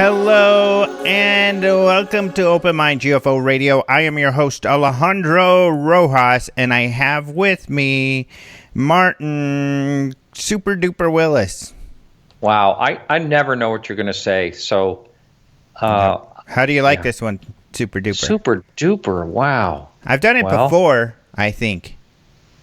Hello and welcome to Open Minds UFO Radio. I am your host, Alejandro Rojas, and I have with me Martin Super Duper Willis. Wow, I never know what you're going to say. So, how do you like this one, Super Duper? Super Duper, wow. I've done it before, I think.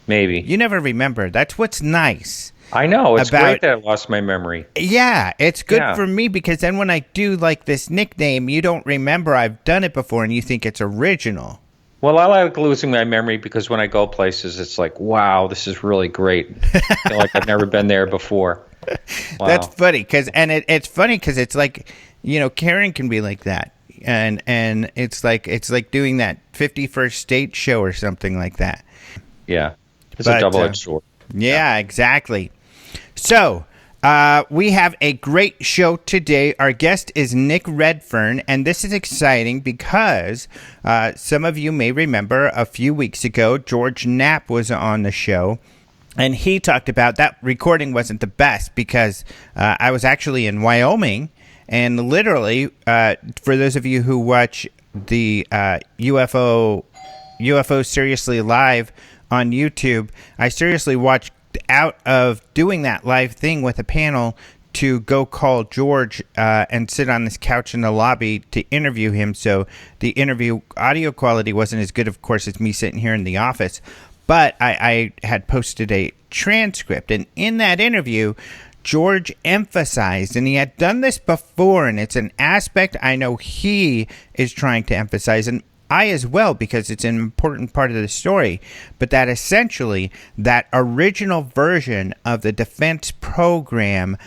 Maybe. You never remember. That's what's nice. I know. It's great that I lost my memory. Yeah, it's good for me because then when I do like this nickname, you don't remember I've done it before and you think it's original. Well, I like losing my memory because when I go places, it's like, wow, this is really great. I feel like I've never been there before. Wow. That's funny it's funny because it's like, you know, Karen can be like that. And it's like doing that 51st Date show or something like that. Yeah. It's a double-edged sword. Yeah, exactly. So, we have a great show today. Our guest is Nick Redfern, and this is exciting because some of you may remember a few weeks ago, George Knapp was on the show, and he talked about that recording wasn't the best because I was actually in Wyoming, and literally, for those of you who watch the UFO Seriously Live on YouTube, I seriously watched out of doing that live thing with a panel to go call George and sit on this couch in the lobby to interview him. So the interview audio quality wasn't as good, of course, as me sitting here in the office. But I had posted a transcript. And in that interview, George emphasized, and he had done this before, and it's an aspect I know he is trying to emphasize, and I as well, because it's an important part of the story, but that essentially that original version of the defense program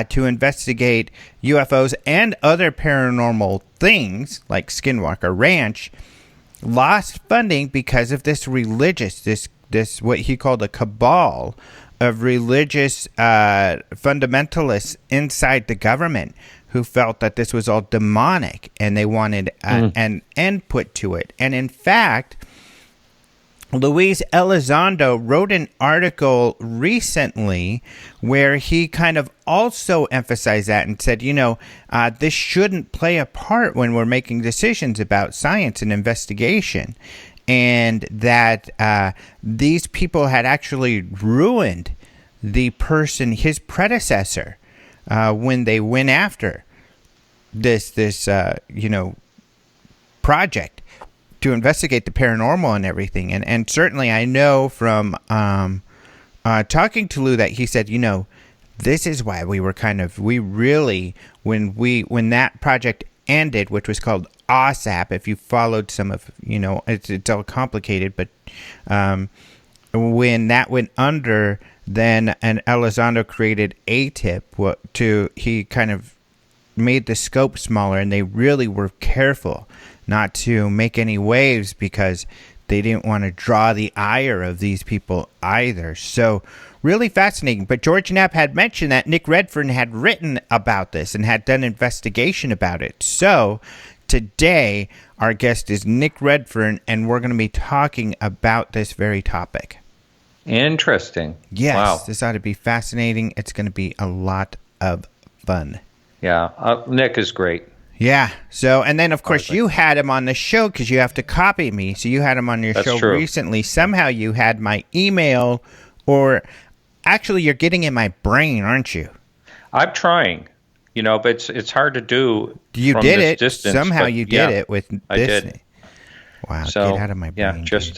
to investigate UFOs and other paranormal things like Skinwalker Ranch lost funding because of this religious, this what he called a cabal of religious fundamentalists inside the government who felt that this was all demonic and they wanted an end put to it. And in fact, Luis Elizondo wrote an article recently where he kind of also emphasized that and said, you know, this shouldn't play a part when we're making decisions about science and investigation. And that these people had actually ruined the person, his predecessor, when they went after this project to investigate the paranormal and everything. And certainly I know from talking to Lou that he said, you know, this is why we really, when that project ended, which was called OSAP, if you followed some of, you know, it's all complicated, but when that went under, then Elizondo created ATIP he kind of made the scope smaller, and they really were careful not to make any waves because they didn't want to draw the ire of these people either. So really fascinating. But George Knapp had mentioned that Nick Redfern had written about this and had done investigation about it. So today our guest is Nick Redfern, and we're going to be talking about this very topic. Interesting. Yes, wow. This ought to be fascinating. It's going to be a lot of fun. Yeah, Nick is great. Yeah. So, and then of course you had him on the show because you have to copy me. So you had him on your show recently. Somehow you had my email, or actually you're getting in my brain, aren't you? I'm trying, you know, but it's hard to do. You from did this it. Distance, Somehow you did it with this. I did. Wow. So, get out of my brain. Yeah, just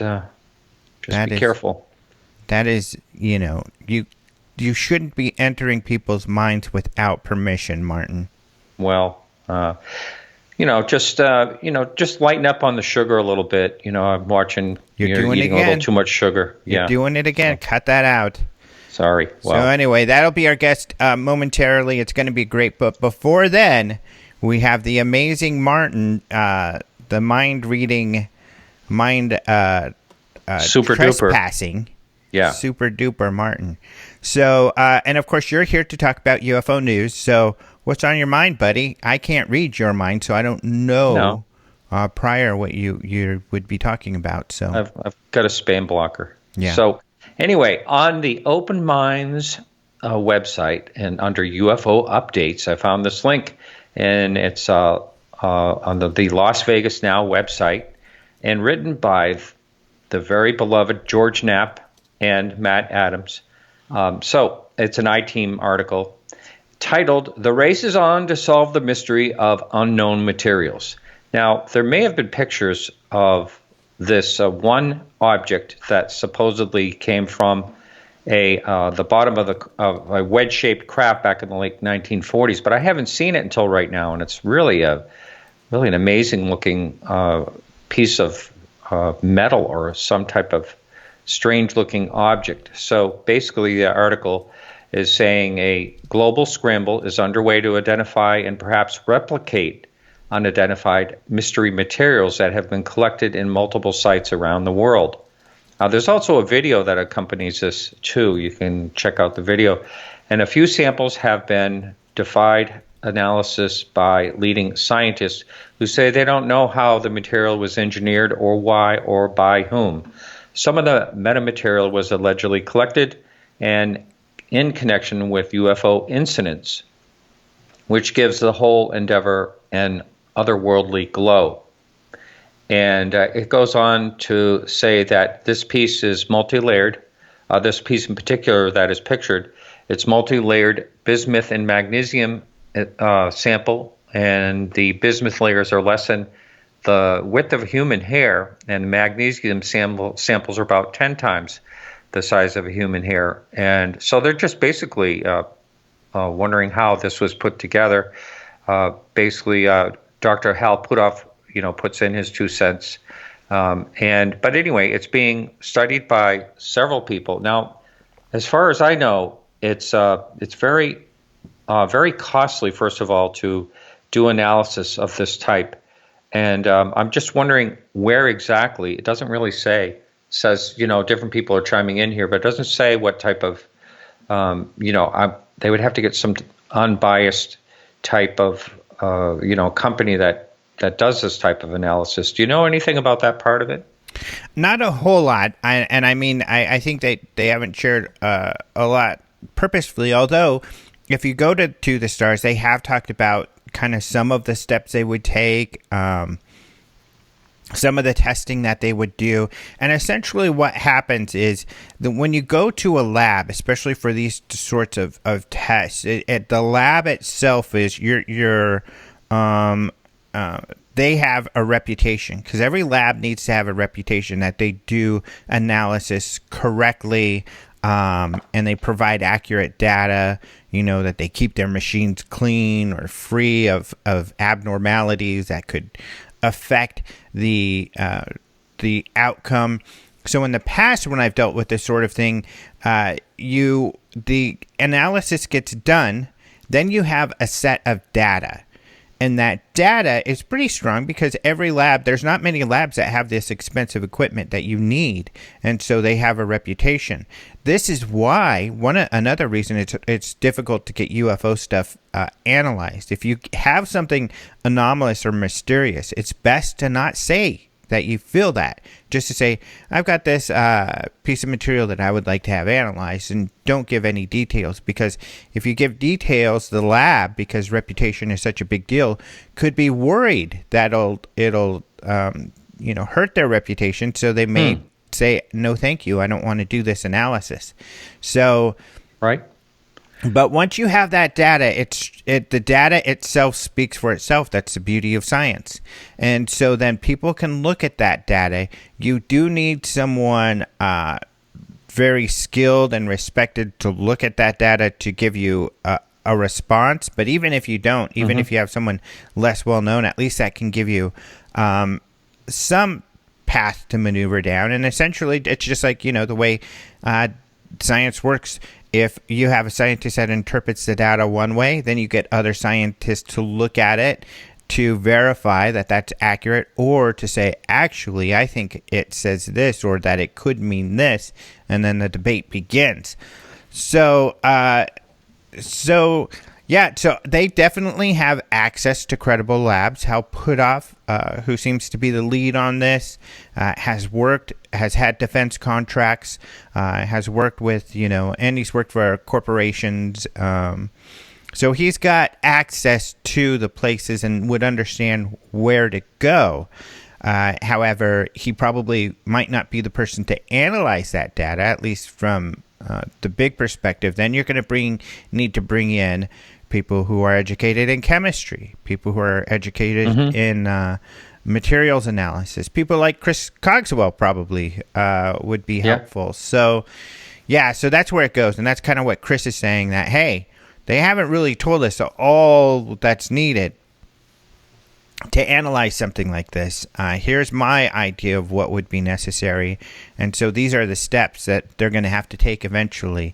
be careful. That is, you know, you shouldn't be entering people's minds without permission, Martin. Well, just lighten up on the sugar a little bit. I'm watching You're doing eating it a little again. too much sugar. You're doing it again. Cut that out. Sorry. Well, so anyway, that'll be our guest momentarily. It's going to be great. But before then, we have the amazing Martin, the mind-reading, super trespassing. duper. Yeah. Super duper Martin. So, and of course, you're here to talk about UFO news. So what's on your mind, buddy? I can't read your mind, so I don't know prior what you would be talking about. So I've got a spam blocker. Yeah. So anyway, on the Open Minds website and under UFO updates, I found this link, and it's on the Las Vegas Now website, and written by the very beloved George Knapp and Matt Adams. So it's an I-Team article titled, "The Race is On to Solve the Mystery of Unknown Materials." Now, there may have been pictures of this one object that supposedly came from the bottom of a wedge-shaped craft back in the late 1940s, but I haven't seen it until right now, and it's really an amazing-looking piece of metal or some type of strange-looking object. So basically, the article is saying a global scramble is underway to identify and perhaps replicate unidentified mystery materials that have been collected in multiple sites around the world. There's also a video that accompanies this, too. You can check out the video. And a few samples have been defied analysis by leading scientists who say they don't know how the material was engineered or why or by whom. Some of the metamaterial was allegedly collected and in connection with UFO incidents, which gives the whole endeavor an otherworldly glow. And it goes on to say that this piece is multi-layered. This piece in particular that is pictured, it's multi-layered bismuth and magnesium sample, and the bismuth layers are less than the width of a human hair, and magnesium samples are about 10 times the size of a human hair. And so they're just basically wondering how this was put together. Basically, Dr. Hal Puthoff, puts in his 2 cents. But anyway, it's being studied by several people. Now, as far as I know, it's very very costly, first of all, to do analysis of this type. And I'm just wondering where exactly. It doesn't really say. It says, different people are chiming in here, but it doesn't say what type of, they would have to get some unbiased type of, company that does this type of analysis. Do you know anything about that part of it? Not a whole lot. I think they haven't shared a lot purposefully, although if you go to the stars, they have talked about kind of some of the steps they would take, some of the testing that they would do. And essentially what happens is that when you go to a lab, especially for these sorts of tests, the lab itself is they have a reputation, because every lab needs to have a reputation that they do analysis correctly, and they provide accurate data, that they keep their machines clean or free of abnormalities that could affect the outcome. So in the past, when I've dealt with this sort of thing, the analysis gets done, then you have a set of data. And that data is pretty strong because every lab, there's not many labs that have this expensive equipment that you need. And so they have a reputation. This is why, another reason it's difficult to get UFO stuff analyzed. If you have something anomalous or mysterious, it's best to not say that you feel that. Just to say, I've got this piece of material that I would like to have analyzed, and don't give any details, because if you give details, the lab, because reputation is such a big deal, could be worried that it'll hurt their reputation, so they may say, no thank you, I don't want to do this analysis. So right. But once you have that data, the data itself speaks for itself. That's the beauty of science. And so then people can look at that data. You do need someone very skilled and respected to look at that data to give you a response. But even if you don't, even if you have someone less well known, at least that can give you some path to maneuver down. And essentially, it's just like, the way science works. If you have a scientist that interprets the data one way, then you get other scientists to look at it to verify that that's accurate, or to say, actually, I think it says this, or that it could mean this, and then the debate begins. So they definitely have access to credible labs. Hal Puthoff, who seems to be the lead on this, has had defense contracts, has worked with, and he's worked for corporations. So he's got access to the places and would understand where to go. However, he probably might not be the person to analyze that data, at least from the big perspective. Then you're going to need to bring in people who are educated in chemistry, people who are educated in materials analysis. People like Chris Cogswell probably would be helpful. So that's where it goes. And that's kind of what Chris is saying, that, hey, they haven't really told us all that's needed to analyze something like this. Here's my idea of what would be necessary. And so these are the steps that they're going to have to take eventually.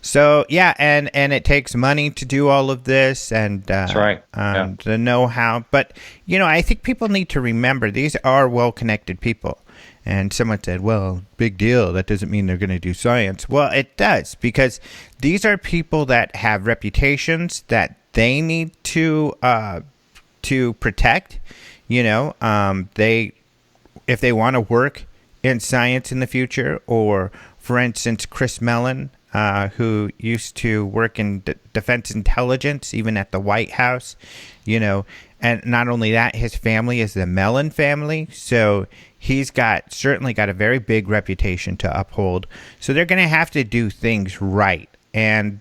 So, and it takes money to do all of this, and that's right. The know-how. But, I think people need to remember these are well-connected people. And someone said, well, big deal. That doesn't mean they're going to do science. Well, it does, because these are people that have reputations that they need to protect. If they want to work in science in the future, or, for instance, Chris Mellon, who used to work in defense intelligence, even at the White House, and not only that, his family is the Mellon family, so he's certainly got a very big reputation to uphold. So they're going to have to do things right. And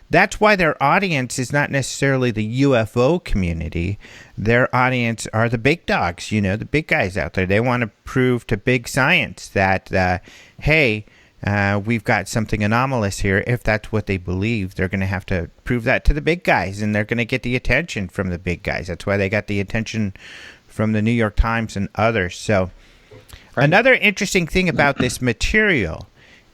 that's why their audience is not necessarily the UFO community. Their audience are the big dogs, the big guys out there. They want to prove to big science that, hey, we've got something anomalous here. If that's what they believe, they're going to have to prove that to the big guys, and they're going to get the attention from the big guys. That's why they got the attention from the New York Times and others. So another interesting thing about this material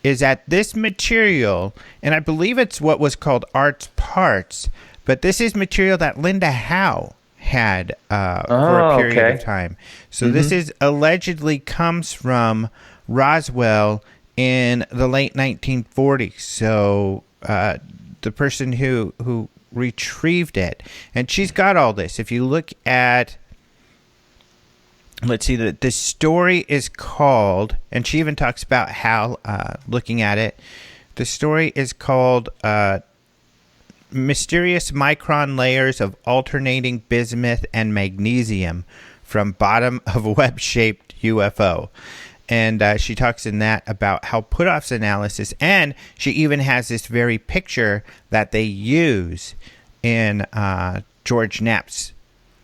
is that this material, and I believe it's what was called Art's Parts, but this is material that Linda Howe had for a period of time. So this is allegedly comes from Roswell in the late 1940s. So the person who retrieved it, and she's got all this. If you look at, let's see, the story is called, and she even talks about how, looking at it, the story is called Mysterious Micron Layers of Alternating Bismuth and Magnesium from Bottom of Web-Shaped UFO. And she talks in that about how Puthoff's analysis, and she even has this very picture that they use in George Knapp's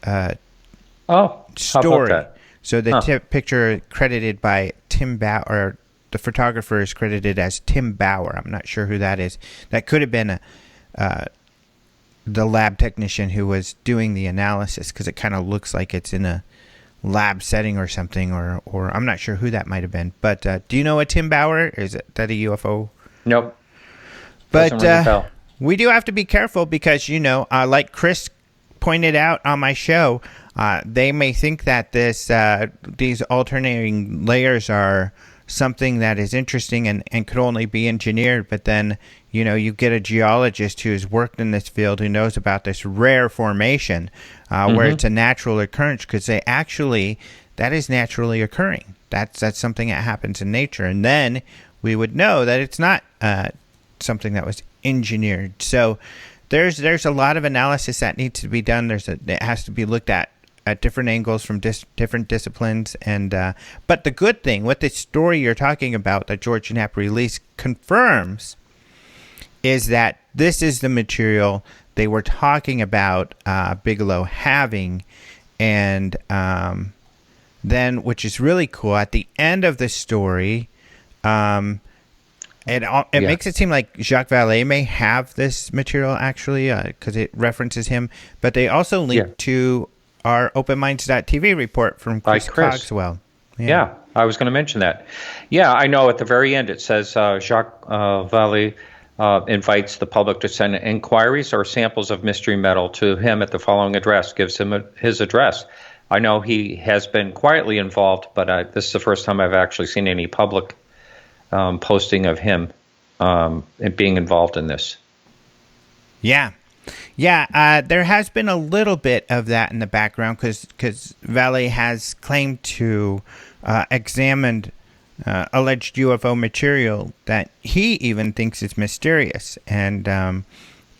story. How about that? So the picture credited by Tim Bauer, or the photographer is credited as Tim Bauer. I'm not sure who that is. That could have been the lab technician who was doing the analysis, because it kind of looks like it's in a lab setting or something, or I'm not sure who that might have been. But do you know a Tim Bauer? Is that a UFO? Nope. But we do have to be careful, because, like Chris pointed out on my show, they may think that these alternating layers are something that is interesting and could only be engineered. But then, you get a geologist who's worked in this field, who knows about this rare formation where it's a natural occurrence, because that is naturally occurring. That's something that happens in nature. And then we would know that it's not something that was engineered. So there's a lot of analysis that needs to be done. It has to be looked at different angles from different disciplines. And but the good thing, what the story you're talking about that George Knapp released confirms, is that this is the material they were talking about Bigelow having. And then, which is really cool, at the end of the story, It makes it seem like Jacques Vallée may have this material actually, because it references him. But they also link to our OpenMinds.tv report from Chris Cogswell. Yeah, I was going to mention that. Yeah, I know at the very end it says Jacques Vallée invites the public to send inquiries or samples of mystery metal to him at the following address, gives him his address. I know he has been quietly involved, but this is the first time I've actually seen any public posting of him being involved in this. Yeah. Yeah, there has been a little bit of that in the background because Vallée has claimed to examined alleged UFO material that he even thinks is mysterious. And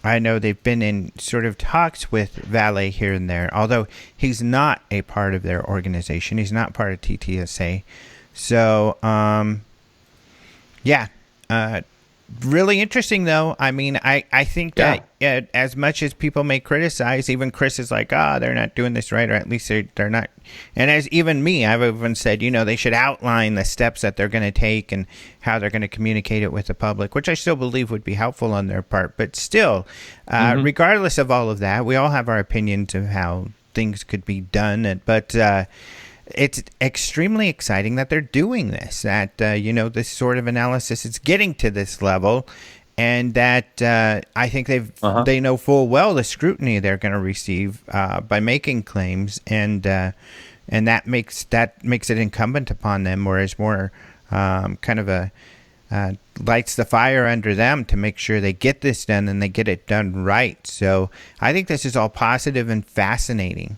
I know they've been in sort of talks with Vallée here and there, although he's not a part of their organization. He's not part of TTSA. So, really interesting, though. I mean, I think that as much as people may criticize, even Chris is like, they're not doing this right, or at least they're not. And as even me, I've even said, they should outline the steps that they're going to take and how they're going to communicate it with the public, which I still believe would be helpful on their part. But still, regardless of all of that, we all have our opinions of how things could be done. But it's extremely exciting that they're doing this, that, this sort of analysis is getting to this level, and that I think they know full well the scrutiny they're going to receive by making claims, and that makes it incumbent upon them, or is more kind of lights the fire under them to make sure they get this done and they get it done right. So I think this is all positive and fascinating.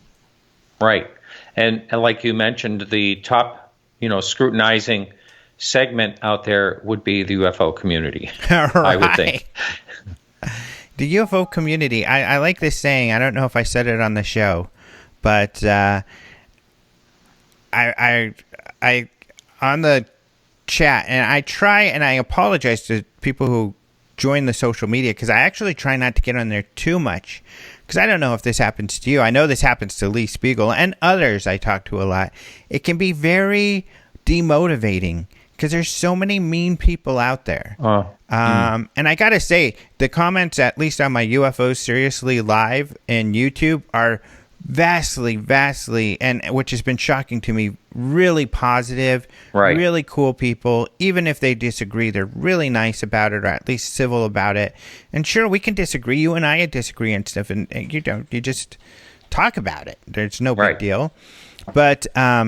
Right. And like you mentioned, the top, scrutinizing segment out there would be the UFO community, right. I would think. The UFO community. I like this saying. I don't know if I said it on the show, but I on the chat, and I try, and I apologize to people who join the social media, because I actually try not to get on there too much, because I don't know if this happens to you. I know this happens to Lee Spiegel and others I talk to a lot. It can be very demotivating because there's so many mean people out there. And I got to say, the comments, at least on my UFO Seriously Live and YouTube, are vastly, and which has been shocking to me, really positive, really cool people. Even if they disagree, they're really nice about it, or at least civil about it. And sure, we can disagree. You and I disagree and stuff, and you just talk about it. There's no big deal. But at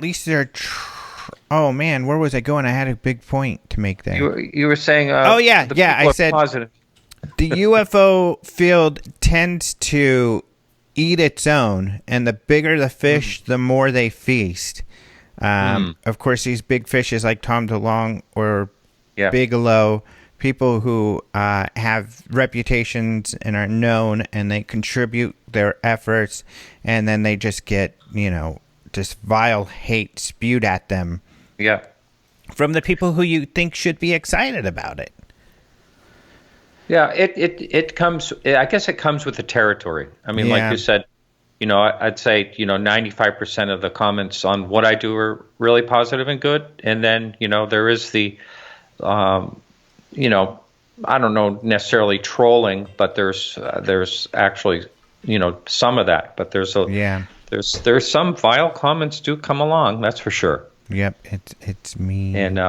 least they're oh man, where was I going? I had a big point to make there. You were saying I said positive. The UFO field tends to eat its own, and the bigger the fish, the more they feast. Of course, these big fishes like Tom DeLonge or Bigelow, people who have reputations and are known, and they contribute their efforts, and then they just get, just vile hate spewed at them. Yeah. From the people who you think should be excited about it. Yeah, it comes. I guess it comes with the territory. I mean, like you said, I'd say 95% of the comments on what I do are really positive and good, and then there is the, I don't know necessarily trolling, but there's actually some of that, but there's some vile comments do come along. That's for sure. Yep, it's mean, and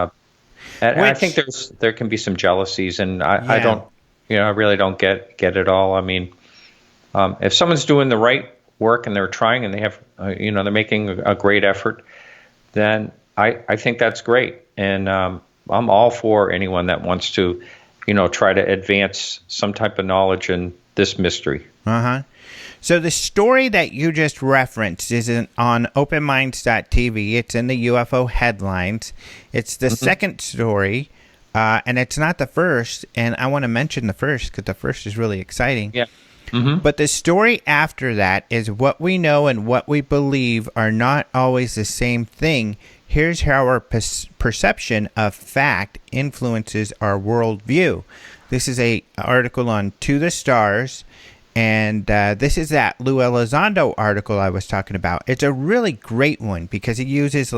I think there can be some jealousies, and I don't. I really don't get it all. I mean, if someone's doing the right work and they're trying and they have, they're making a great effort, then I think that's great. And I'm all for anyone that wants to, try to advance some type of knowledge in this mystery. So the story that you just referenced is on OpenMinds.tv. It's in the UFO headlines. It's the second story. And it's not the first, and I want to mention the first because the first is really exciting. Yeah. But the story after that is what we know and what we believe are not always the same thing. Here's how our perception of fact influences our worldview. This is an article on To the Stars, and this is that Lou Elizondo article I was talking about. It's a really great one because it uses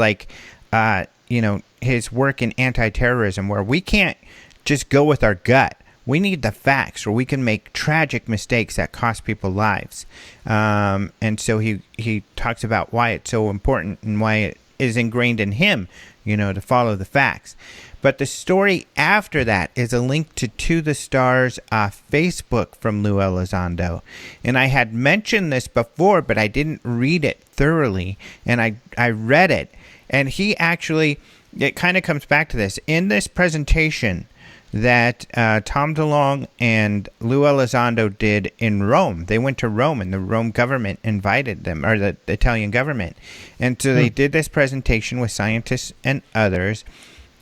his work in anti-terrorism, where we can't just go with our gut. We need the facts, or we can make tragic mistakes that cost people lives. And so he talks about why it's so important and why it is ingrained in him, to follow the facts. But the story after that is a link to the Stars Facebook from Lou Elizondo. And I had mentioned this before, but I didn't read it thoroughly. And I read it. And he actually, it kind of comes back to this. In this presentation that Tom DeLonge and Lou Elizondo did in Rome. They went to Rome, and the Rome government invited them, or the Italian government. And so they did this presentation with scientists and others.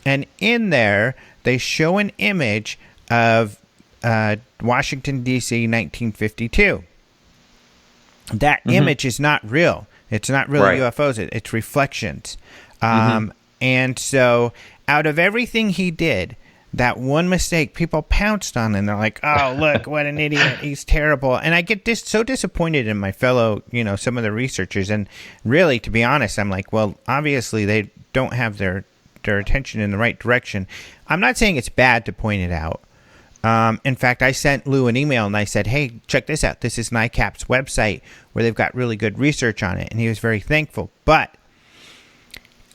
And in there, they show an image of Washington, D.C., 1952. That image is not real. It's not really UFOs. It's reflections. And so out of everything he did, that one mistake people pounced on, and they're like, oh, look, what an idiot. He's terrible. And I get so disappointed in my fellow, some of the researchers. And really, to be honest, I'm like, well, obviously they don't have their attention in the right direction. I'm not saying it's bad to point it out. In fact, I sent Lou an email and I said, hey, check this out. This is NICAP's website where they've got really good research on it. And he was very thankful. But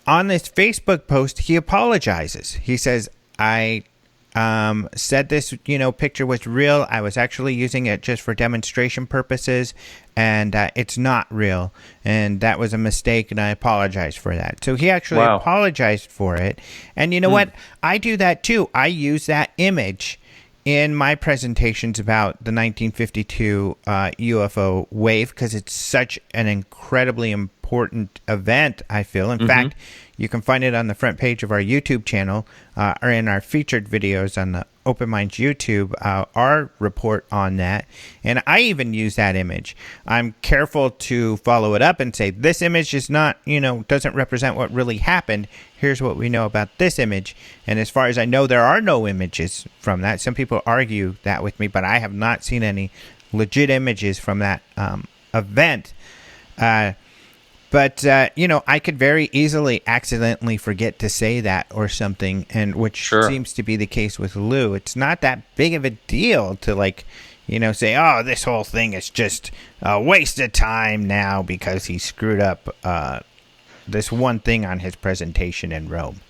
on this Facebook post, he apologizes. He says, I said this, picture was real. I was actually using it just for demonstration purposes, and it's not real. And that was a mistake, and I apologize for that. So he actually apologized for it. And you know what? I do that too. I use that image in my presentations about the 1952 UFO wave because it's such an incredibly important event, I feel. In fact, you can find it on the front page of our YouTube channel or in our featured videos on the Open Minds YouTube, our report on that. And I even use that image. I'm careful to follow it up and say, this image is not, doesn't represent what really happened. Here's what we know about this image. And as far as I know, there are no images from that. Some people argue that with me, but I have not seen any legit images from that event. But I could very easily accidentally forget to say that or something, and which seems to be the case with Lou. It's not that big of a deal to say, oh, this whole thing is just a waste of time now because he screwed up this one thing on his presentation in Rome.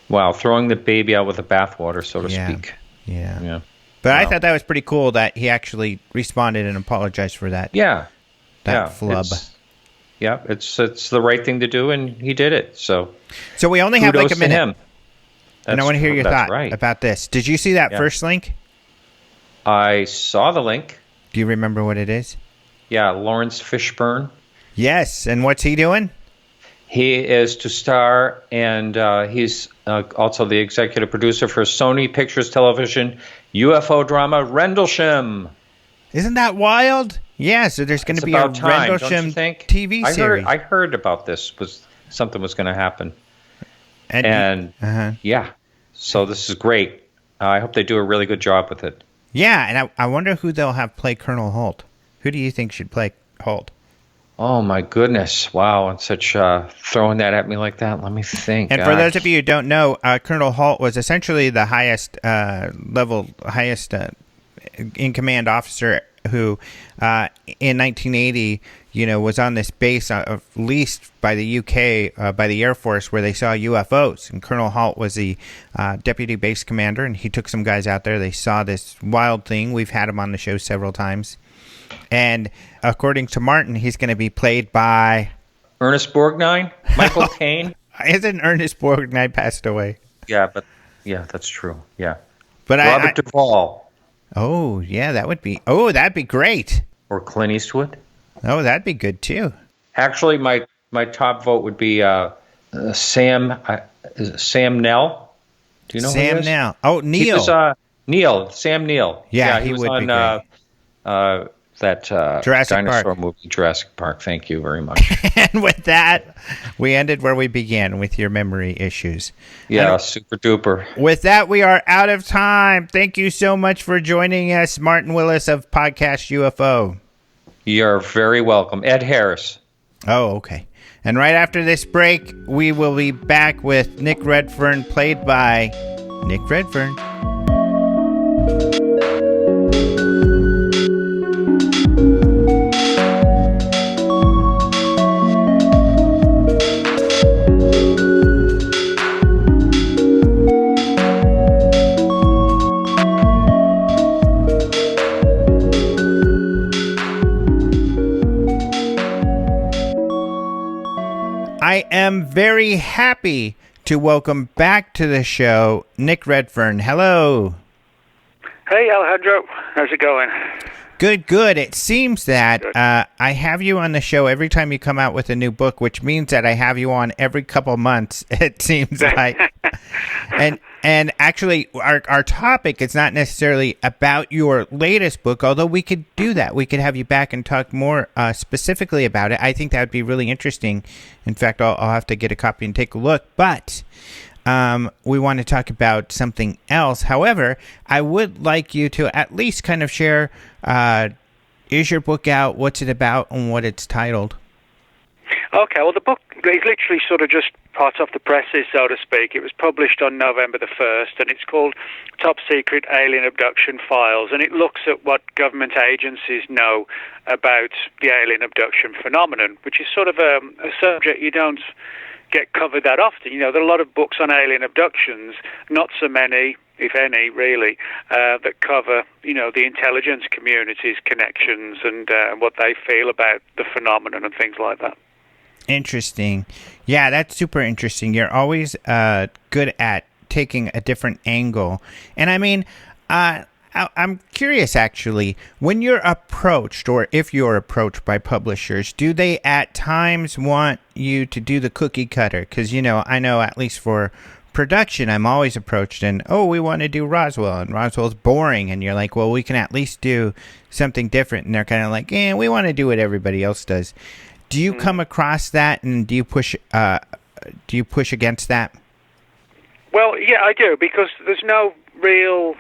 Wow, throwing the baby out with the bathwater, so to speak. Yeah. But I thought that was pretty cool that he actually responded and apologized for that. That flub. It's the right thing to do, and he did it. So we only have like a minute. Him. And I want to hear your thought about this. Did you see that first link? I saw the link. Do you remember what it is? Yeah, Lawrence Fishburne. Yes, and what's he doing? He is to star, and he's also the executive producer for Sony Pictures Television UFO drama Rendlesham. Isn't that wild? Yeah, so there's going to be a Rendlesham TV series. I heard about this. Something was going to happen. So this is great. I hope they do a really good job with it. Yeah, and I wonder who they'll have play Colonel Holt. Who do you think should play Holt? Oh, my goodness. Wow, and such throwing that at me like that. Let me think. And for those of you who don't know, Colonel Holt was essentially the highest in-command officer who, in 1980, was on this base leased by the UK, by the Air Force, where they saw UFOs. And Colonel Holt was the deputy base commander, and he took some guys out there. They saw this wild thing. We've had him on the show several times. And according to Martin, he's going to be played by... Ernest Borgnine? Michael Caine? Isn't Ernest Borgnine passed away? Yeah, that's true. Yeah. But Robert Duvall. Oh, yeah, that'd be great. Or Clint Eastwood. Oh, that'd be good, too. Actually, my top vote would be Sam Nell. Do you know Sam who he is? Nell. Oh, Neil. He was, Sam Neill. Yeah, he was would on that Jurassic dinosaur Park. movie, Jurassic Park. Thank you very much. And with that, we ended where we began with your memory issues. Yeah, super duper. With that, we are out of time. Thank you so much for joining us, Martin Willis of Podcast UFO. You're very welcome. Ed Harris. Oh, okay. And right after this break, we will be back with Nick Redfern, played by Nick Redfern. I am very happy to welcome back to the show Nick Redfern. Hello. Hey, Alejandro. How's it going? Good. It seems that I have you on the show every time you come out with a new book, which means that I have you on every couple months, it seems like. And actually, our topic is not necessarily about your latest book, although we could do that. We could have you back and talk more specifically about it. I think that would be really interesting. In fact, I'll have to get a copy and take a look. But we want to talk about something else. However, I would like you to at least kind of share, is your book out, what's it about, and what it's titled? Okay, well, the book is literally sort of just hot off the presses, so to speak. It was published on November the 1st, and it's called Top Secret Alien Abduction Files, and it looks at what government agencies know about the alien abduction phenomenon, which is sort of a subject you don't get covered that often. You know, there are a lot of books on alien abductions, not so many, if any, really, that cover, you know, the intelligence community's connections and what they feel about the phenomenon and things like that. Interesting. Yeah, that's super interesting. You're always good at taking a different angle. And I mean, I'm curious, actually, when you're approached, or if you're approached by publishers, do they at times want you to do the cookie cutter? Because, you know, I know at least for production, I'm always approached and, we want to do Roswell, and Roswell's boring. And you're like, well, we can at least do something different. And they're kind of like, we want to do what everybody else does. Do you come across that, and do you push against that? Well, yeah, I do, because there's no real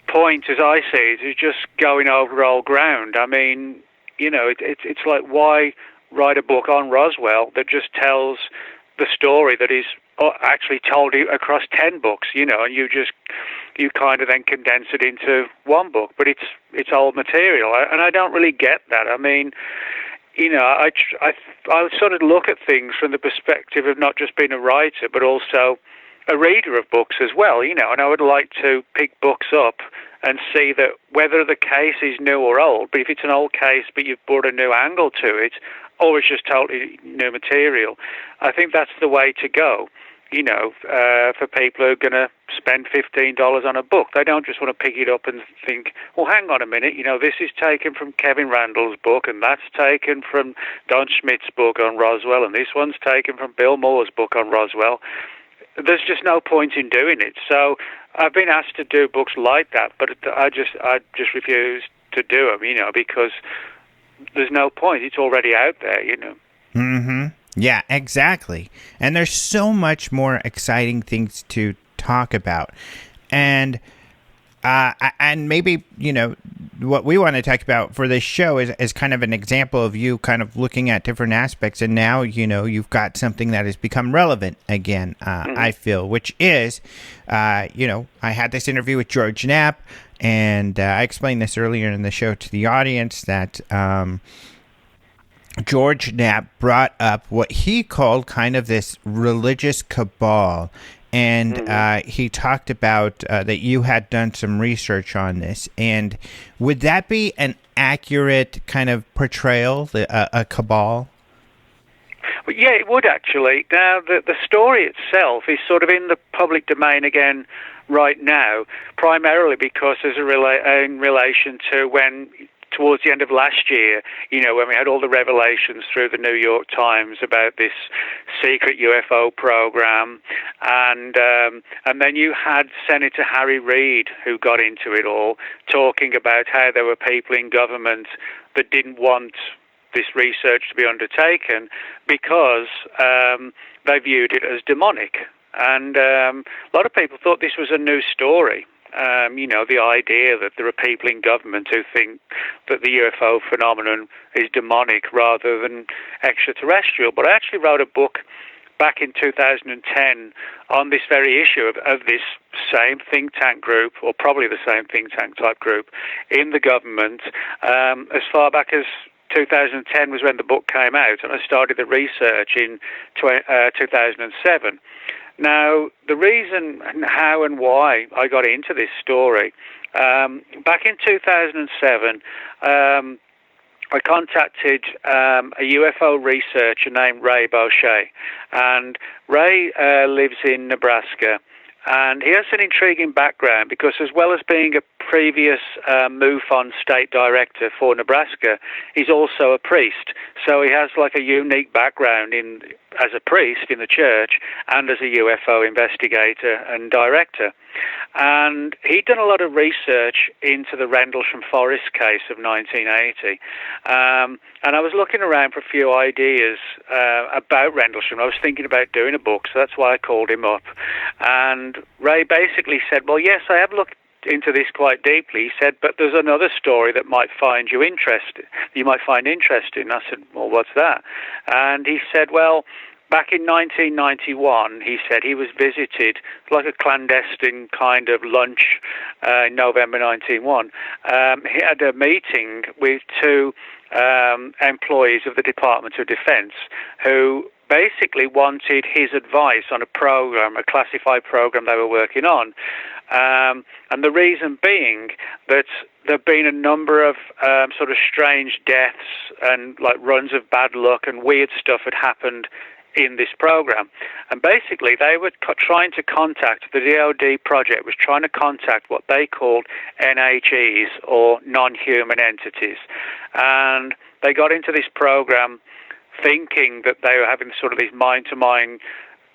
point, as I see it, is just going over old ground. I mean, you know, it's like, why write a book on Roswell that just tells the story that is actually told across 10 books, you know, and you kind of then condense it into one book, but it's old material, and I don't really get that. I mean, you know, I sort of look at things from the perspective of not just being a writer, but also a reader of books as well, you know, and I would like to pick books up and see that whether the case is new or old, but if it's an old case but you've brought a new angle to it, or it's just totally new material, I think that's the way to go, you know, for people who are going to spend $15 on a book. They don't just want to pick it up and think, well, hang on a minute, you know, this is taken from Kevin Randall's book, and that's taken from Don Schmidt's book on Roswell, and this one's taken from Bill Moore's book on Roswell. There's just no point in doing it. So I've been asked to do books like that, but I just refuse to do them, you know, because there's no point. It's already out there, you know. Mm-hmm. Yeah, exactly. And there's so much more exciting things to talk about. And maybe, you know, what we want to talk about for this show is kind of an example of you kind of looking at different aspects. And now, you know, you've got something that has become relevant again, I feel, which is, you know, I had this interview with George Knapp, and I explained this earlier in the show to the audience that George Knapp brought up what he called kind of this religious cabal. And he talked about that you had done some research on this. And would that be an accurate kind of portrayal, a cabal? Well, yeah, it would actually. Now, the story itself is sort of in the public domain again right now, primarily because there's in relation to when, towards the end of last year, you know, when we had all the revelations through the New York Times about this secret UFO program, and then you had Senator Harry Reid, who got into it all, talking about how there were people in government that didn't want this research to be undertaken because they viewed it as demonic. And a lot of people thought this was a new story. The idea that there are people in government who think that the UFO phenomenon is demonic rather than extraterrestrial. But I actually wrote a book back in 2010 on this very issue of this same think tank group, or probably the same think tank type group in the government, as far back as 2010 was when the book came out, and I started the research in 2007. Now, the reason how and why I got into this story, back in 2007, I contacted a UFO researcher named Ray Boucher, and Ray lives in Nebraska, and he has an intriguing background because, as well as being a previous MUFON state director for Nebraska, he's also a priest. So he has like a unique background as a priest in the church and as a UFO investigator and director. And he'd done a lot of research into the Rendlesham Forest case of 1980. And I was looking around for a few ideas about Rendlesham. I was thinking about doing a book, so that's why I called him up. And Ray basically said, well, yes, I have looked into this quite deeply. He said, but there's another story that might find you interested. You might find interesting. I said, well, what's that? And he said, well, back in 1991, he said he was visited, like a clandestine kind of lunch in November 1991. He had a meeting with two employees of the Department of Defense who basically wanted his advice on a program, a classified program they were working on. And the reason being that there have been a number of sort of strange deaths and like runs of bad luck and weird stuff had happened in this program. And basically they were trying to contact, the DoD project was trying to contact what they called NHEs, or non-human entities. And they got into this program thinking that they were having sort of these mind-to-mind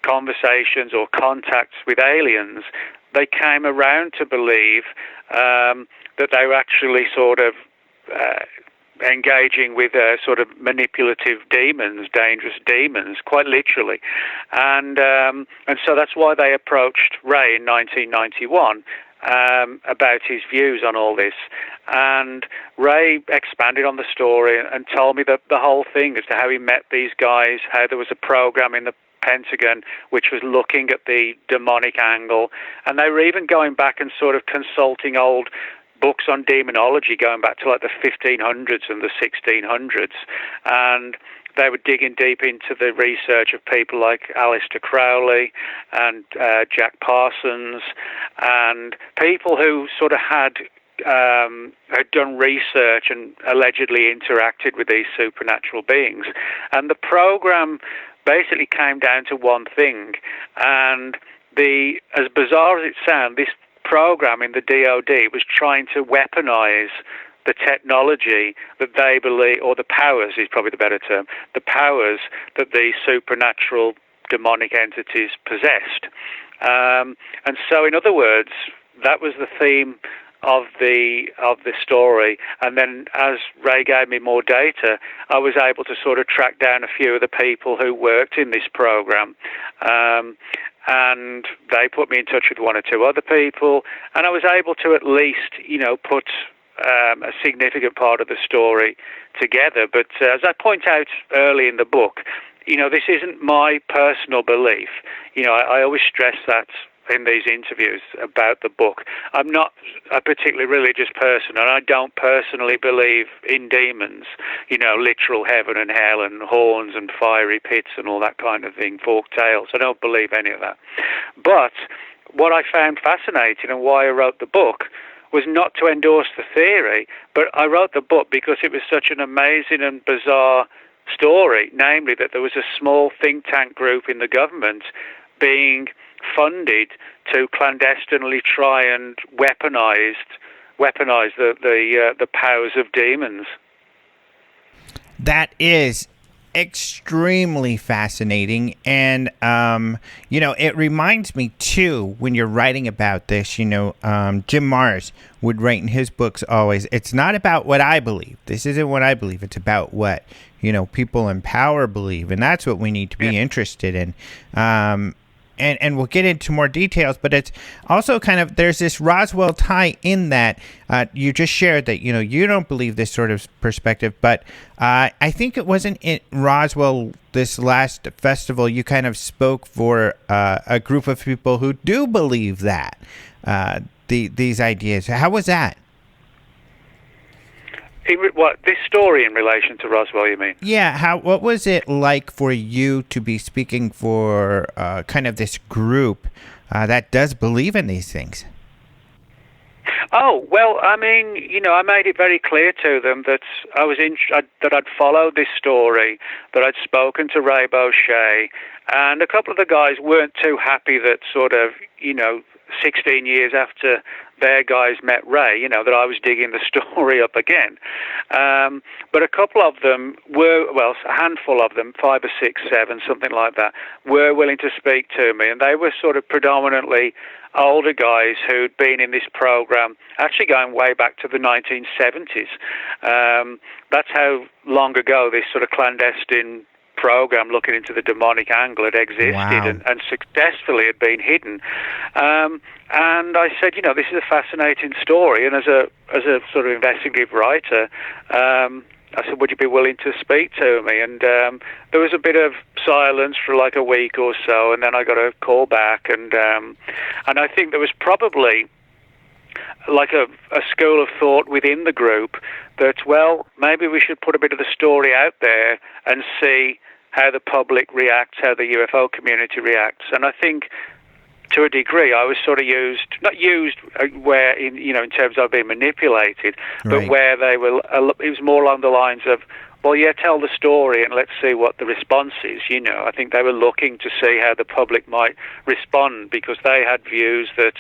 conversations or contacts with aliens. They came around to believe that they were actually sort of engaging with sort of manipulative demons, dangerous demons, quite literally. And so that's why they approached Ray in 1991 about his views on all this. And Ray expanded on the story and told me the whole thing as to how he met these guys, how there was a program in the Pentagon which was looking at the demonic angle, and they were even going back and sort of consulting old books on demonology going back to like the 1500s and the 1600s, and they were digging deep into the research of people like Aleister Crowley and Jack Parsons, and people who sort of had done research and allegedly interacted with these supernatural beings. And the program basically came down to one thing, and as bizarre as it sounds, this program in the DoD was trying to weaponize the technology that they believe, or the powers is probably the better term, the powers that the supernatural demonic entities possessed. And so, in other words, that was the theme of the story. And then as Ray gave me more data, I was able to sort of track down a few of the people who worked in this program. And they put me in touch with one or two other people, and I was able to at least, put a significant part of the story together. But as I point out early in the book, this isn't my personal belief. I always stress that in these interviews about the book. I'm not a particularly religious person, and I don't personally believe in demons, literal heaven and hell and horns and fiery pits and all that kind of thing, forked tails. I don't believe any of that. But what I found fascinating and why I wrote the book was not to endorse the theory, but I wrote the book because it was such an amazing and bizarre story, namely that there was a small think tank group in the government being funded to clandestinely try and weaponize the powers of demons. That is extremely fascinating, and it reminds me too, when you're writing about this, Jim Marrs would write in his books always, it's not about what I believe. This isn't what I believe. It's about what people in power believe, and that's what we need to be interested in. and we'll get into more details, but it's also kind of, there's this Roswell tie in that you just shared that, you don't believe this sort of perspective, but I think it wasn't in Roswell, this last festival, you kind of spoke for a group of people who do believe that, these ideas. How was that? What, this story in relation to Roswell, you mean? Yeah, what was it like for you to be speaking for kind of this group that does believe in these things? Oh, well, I mean, I made it very clear to them that that I'd followed this story, that I'd spoken to Ray Boucher, and a couple of the guys weren't too happy that sort of, 16 years after their guys met Ray, that I was digging the story up again. But a couple of them were, well, a handful of them, 5 or 6, 7, something like that, were willing to speak to me. And they were sort of predominantly older guys who'd been in this program, actually going way back to the 1970s. That's how long ago this sort of clandestine program looking into the demonic angle had existed. Wow. and successfully had been hidden. And I said, this is a fascinating story, and as a sort of investigative writer, I said, would you be willing to speak to me? And there was a bit of silence for like a week or so, and then I got a call back, and I think there was probably like a school of thought within the group that, well, maybe we should put a bit of the story out there and see how the public reacts, how the UFO community reacts. And I think, to a degree, I was sort of not used where, in terms of being manipulated, but Right. where they were, it was more along the lines of, well, yeah, tell the story and let's see what the response is. I think they were looking to see how the public might respond, because they had views that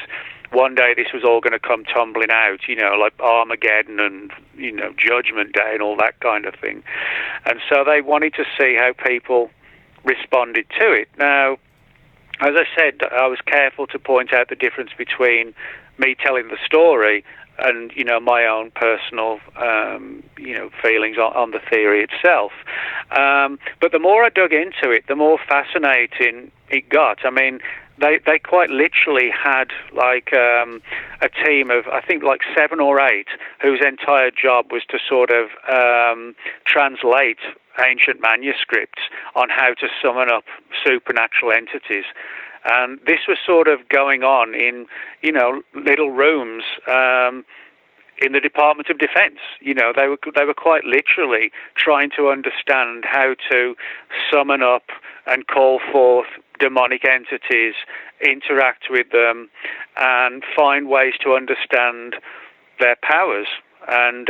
one day this was all going to come tumbling out, like Armageddon and, Judgment Day and all that kind of thing. And so they wanted to see how people responded to it. Now, as I said, I was careful to point out the difference between me telling the story and, my own personal, feelings on the theory itself. But the more I dug into it, the more fascinating it got. I mean, they quite literally had like a team of, I think, like 7 or 8 whose entire job was to sort of translate ancient manuscripts on how to summon up supernatural entities. And this was sort of going on in, little rooms in the Department of Defense. They were quite literally trying to understand how to summon up and call forth demonic entities, interact with them, and find ways to understand their powers, and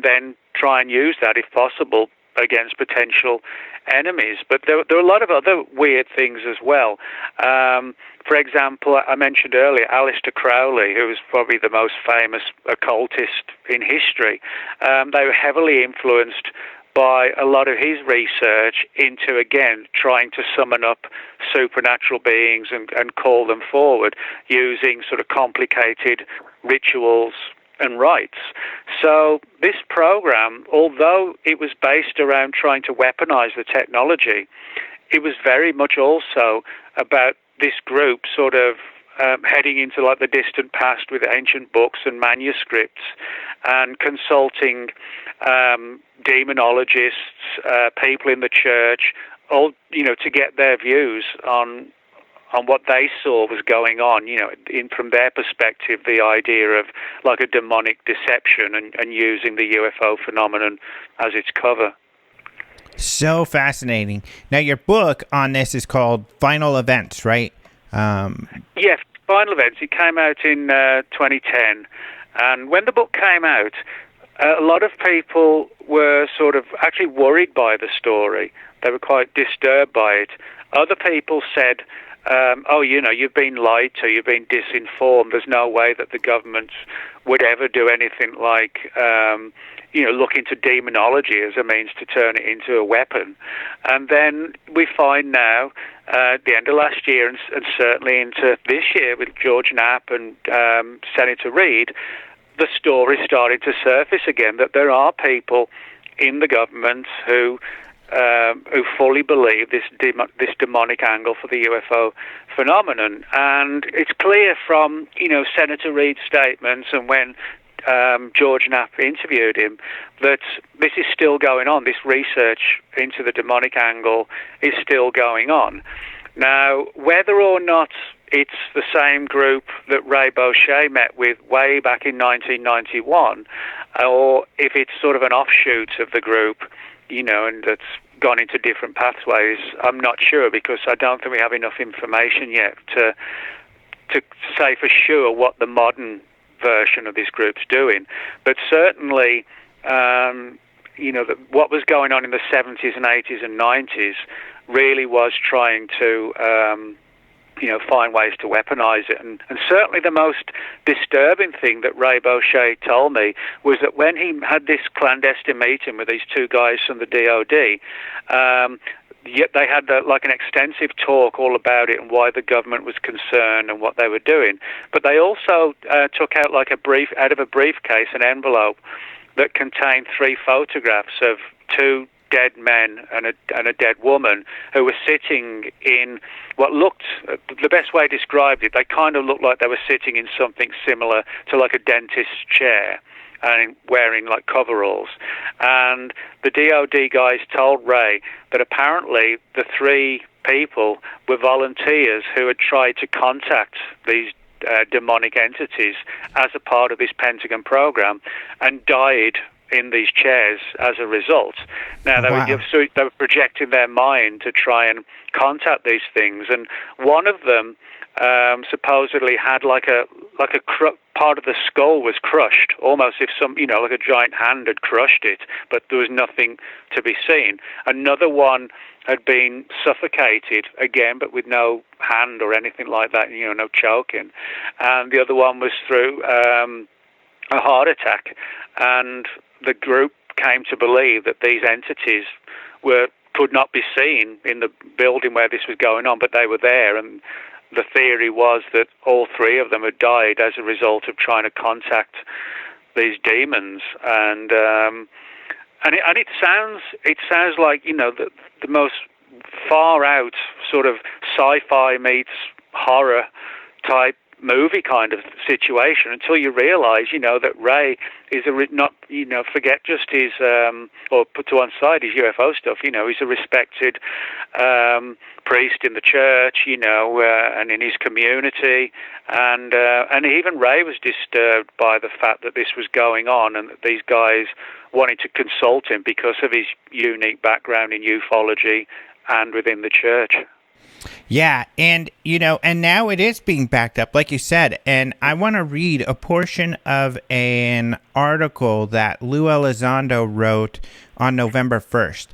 then try and use that, if possible, against potential enemies. But there were a lot of other weird things as well. For example, I mentioned earlier Aleister Crowley, who was probably the most famous occultist in history. They were heavily influenced by a lot of his research into, again, trying to summon up supernatural beings and call them forward using sort of complicated rituals and rites. So this program, although it was based around trying to weaponize the technology, it was very much also about this group sort of heading into like the distant past with ancient books and manuscripts and consulting demonologists, people in the church, all, to get their views on what they saw was going on, from their perspective, the idea of like a demonic deception and using the UFO phenomenon as its cover. So fascinating. Now, your book on this is called Final Events, right? Yes, Final Events. It came out in 2010. And when the book came out, a lot of people were sort of actually worried by the story. They were quite disturbed by it. Other people said, you've been lied to, you've been disinformed. There's no way that the government would ever do anything like, look into demonology as a means to turn it into a weapon. And then we find now, at the end of last year and certainly into this year with George Knapp and Senator Reid, the story started to surface again, that there are people in the government who who fully believe this demonic angle for the UFO phenomenon. And it's clear from, Senator Reid's statements and when George Knapp interviewed him that this is still going on. This research into the demonic angle is still going on. Now, whether or not it's the same group that Ray Boucher met with way back in 1991, or if it's sort of an offshoot of the group, and that's gone into different pathways, I'm not sure, because I don't think we have enough information yet to say for sure what the modern version of this group's doing. But certainly, what was going on in the 70s and 80s and 90s really was trying to find ways to weaponize it. And certainly the most disturbing thing that Ray Boucher told me was that when he had this clandestine meeting with these two guys from the DOD, yet they had an extensive talk all about it and why the government was concerned and what they were doing. But they also took out out of a briefcase, an envelope that contained 3 photographs of 2 dead men and a dead woman who were sitting in what looked, the best way I described it, they kind of looked like they were sitting in something similar to like a dentist's chair and wearing coveralls. And the DOD guys told Ray that apparently the 3 people were volunteers who had tried to contact these demonic entities as a part of this Pentagon program and died in these chairs as a result. Now, they were projecting their mind to try and contact these things, and one of them supposedly had part of the skull was crushed, almost if a giant hand had crushed it, but there was nothing to be seen. Another one had been suffocated, again, but with no hand or anything like that, no choking. And the other one was through a heart attack. And the group came to believe that these entities could not be seen in the building where this was going on, but they were there. And the theory was that all 3 of them had died as a result of trying to contact these demons. And it sounds like the most far out sort of sci-fi meets horror type movie kind of situation, until you realize that Ray is forget just his or put to one side his UFO stuff. He's a respected priest in the church, and in his community, and even Ray was disturbed by the fact that this was going on and that these guys wanted to consult him because of his unique background in ufology and within the church. Yeah, and now it is being backed up, like you said, and I want to read a portion of an article that Lou Elizondo wrote on November 1st,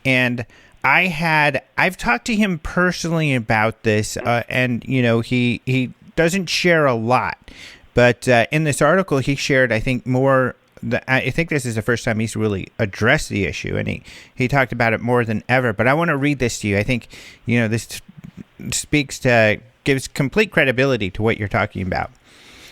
and I've talked to him personally about this, and he doesn't share a lot, but in this article he shared, I think, more. I think this is the first time he's really addressed the issue, and he talked about it more than ever. But I want to read this to you. I think this gives complete credibility to what you're talking about.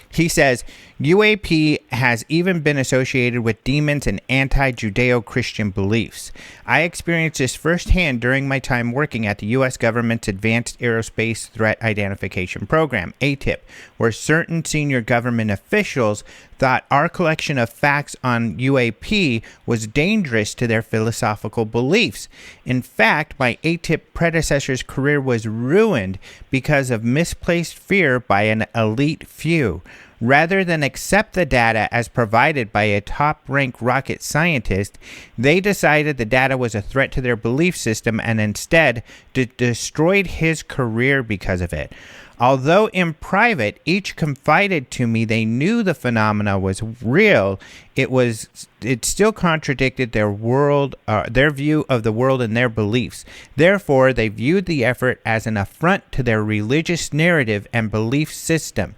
He says, UAP has even been associated with demons and anti-Judeo-Christian beliefs. I experienced this firsthand during my time working at the U.S. government's Advanced Aerospace Threat Identification Program, ATIP, where certain senior government officials thought our collection of facts on UAP was dangerous to their philosophical beliefs. In fact, my ATIP predecessor's career was ruined because of misplaced fear by an elite few. Rather than accept the data as provided by a top-ranked rocket scientist, they decided the data was a threat to their belief system and instead destroyed his career because of it. Although in private, each confided to me they knew the phenomena was real, it still contradicted their view of the world and their beliefs. Therefore, they viewed the effort as an affront to their religious narrative and belief system.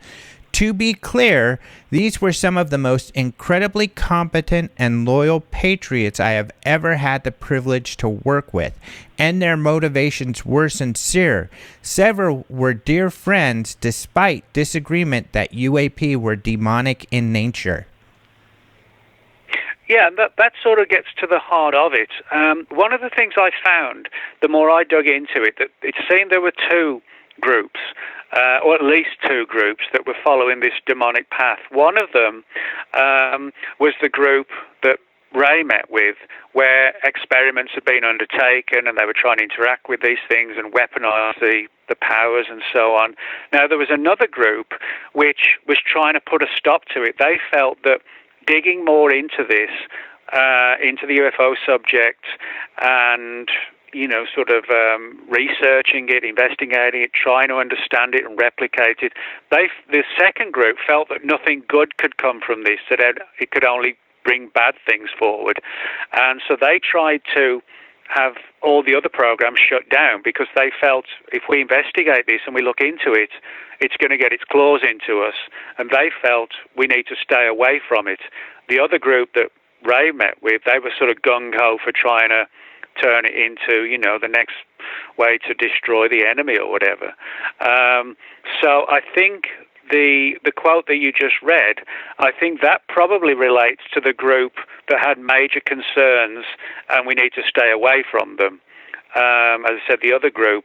To be clear, these were some of the most incredibly competent and loyal patriots I have ever had the privilege to work with, and their motivations were sincere. Several were dear friends despite disagreement that UAP were demonic in nature. Yeah, and that sort of gets to the heart of it. One of the things I found, the more I dug into it, that it seemed there were two groups, or at least two groups, that were following this demonic path. One of them was the group that Ray met with, where experiments had been undertaken and they were trying to interact with these things and weaponize the powers and so on. Now, there was another group which was trying to put a stop to it. They felt that digging more into this, into the UFO subject, and sort of researching it, investigating it, trying to understand it and replicate it. The second group felt that nothing good could come from this, that it could only bring bad things forward. And so they tried to have all the other programs shut down because they felt if we investigate this and we look into it, it's going to get its claws into us. And they felt we need to stay away from it. The other group that Ray met with, they were sort of gung-ho for trying to turn it into, the next way to destroy the enemy or whatever. So I think the quote that you just read, I think that probably relates to the group that had major concerns and we need to stay away from them. As I said, the other group,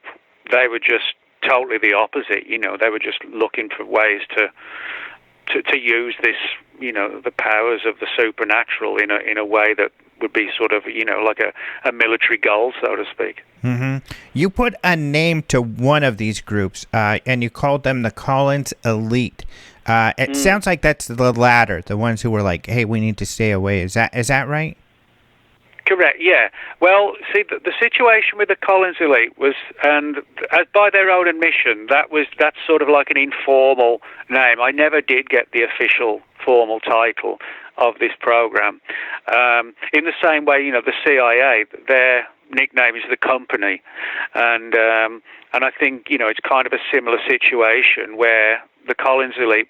they were just totally the opposite. They were just looking for ways to use this, the powers of the supernatural in a way that would be sort of, like a military goal, so to speak. Mm-hmm. You put a name to one of these groups, and you called them the Collins Elite. It sounds like that's the latter, the ones who were like, hey, we need to stay away. Is that right? Correct, yeah. Well, see, the situation with the Collins Elite was, and by their own admission, that's sort of like an informal name. I never did get the official formal title of this program. In the same way, the CIA, their nickname is the Company, and I think it's kind of a similar situation where the Collins Elite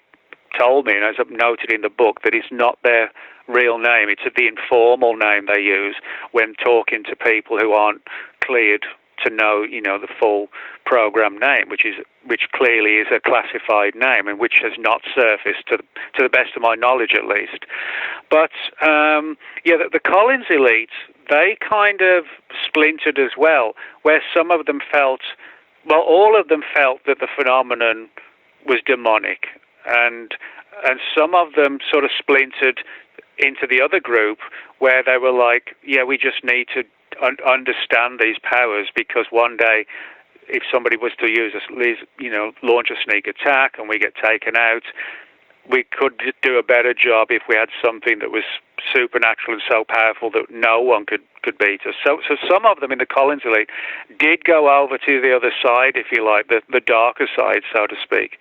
told me, and as I've noted in the book, that it's not their real name. It's the informal name they use when talking to people who aren't cleared to know, the full program name, which clearly is a classified name and which has not surfaced to the best of my knowledge, at least. But the Collins Elite, they kind of splintered as well, where some of them felt, well, all of them felt that the phenomenon was demonic, and some of them sort of splintered into the other group where they were like, yeah, we just need to understand these powers, because one day if somebody was to launch a sneak attack and we get taken out, we could do a better job if we had something that was supernatural and so powerful that no one could beat us. So some of them in the Collins Elite did go over to the other side, if you like, the darker side, so to speak.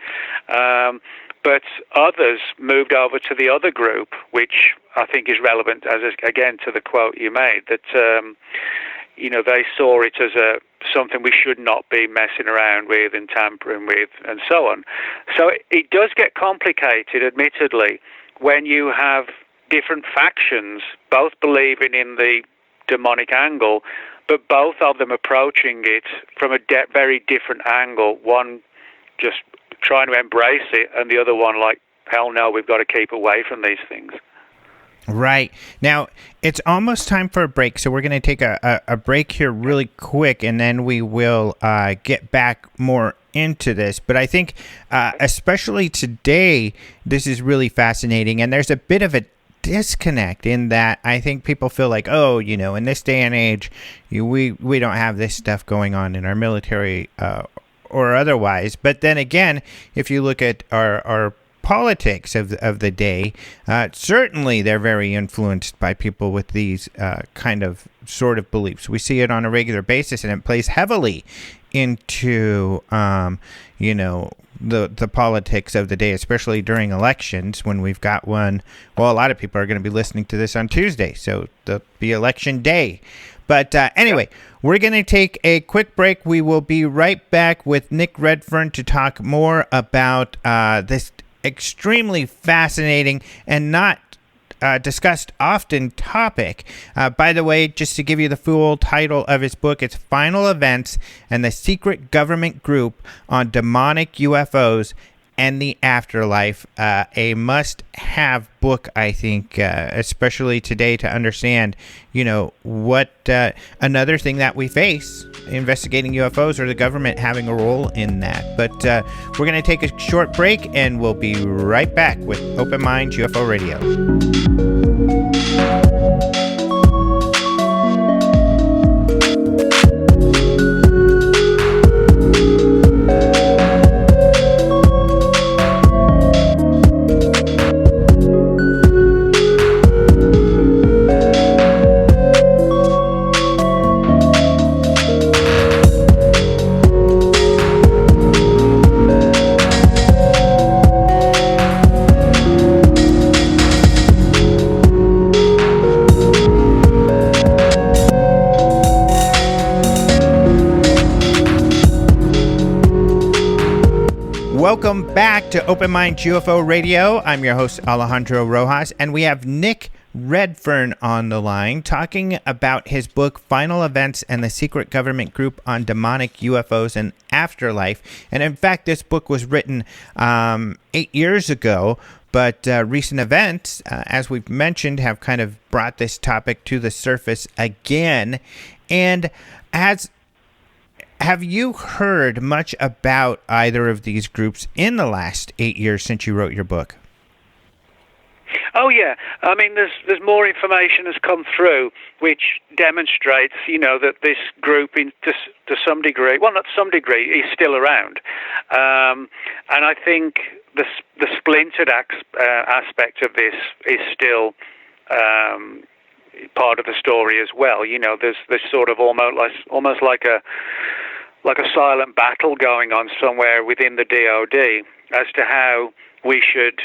But others moved over to the other group, which I think is relevant, again, to the quote you made, that they saw it as something we should not be messing around with and tampering with, and so on. So it does get complicated, admittedly, when you have different factions, both believing in the demonic angle, but both of them approaching it from a very different angle. One just trying to embrace it, and the other one like, hell no, we've got to keep away from these things. Right. Now, it's almost time for a break, so we're going to take a break here really quick, and then we will get back more into this. But I think, especially today, this is really fascinating, and there's a bit of a disconnect in that I think people feel like, oh, in this day and age, we don't have this stuff going on in our military or otherwise. But then again, if you look at our politics of the day, certainly they're very influenced by people with these kind of sort of beliefs. We see it on a regular basis, and it plays heavily into the politics of the day, especially during elections when we've got one. Well, a lot of people are going to be listening to this on Tuesday, so it'll be election day. But anyway, we're going to take a quick break. We will be right back with Nick Redfern to talk more about this extremely fascinating and not discussed often topic. By the way, just to give you the full title of his book, it's Final Events and the Secret Government Group on Demonic UFOs, and the Afterlife. A must-have book, I think, especially today, to understand, what another thing that we face, investigating UFOs, or the government having a role in that. But we're going to take a short break, and we'll be right back with Open Minds UFO Radio. Welcome back to Open Minds UFO Radio. I'm your host, Alejandro Rojas, and we have Nick Redfern on the line talking about his book, Final Events and the Secret Government Group on Demonic UFOs and Afterlife. And in fact, this book was written 8 years ago, but recent events, as we've mentioned, have kind of brought this topic to the surface again. And have you heard much about either of these groups in the last 8 years since you wrote your book? Oh yeah, I mean, there's more information has come through which demonstrates, that this group, to some degree, well, not some degree, is still around, and I think the splintered aspect of this is still part of the story as well. There's sort of almost like a silent battle going on somewhere within the DoD as to how we should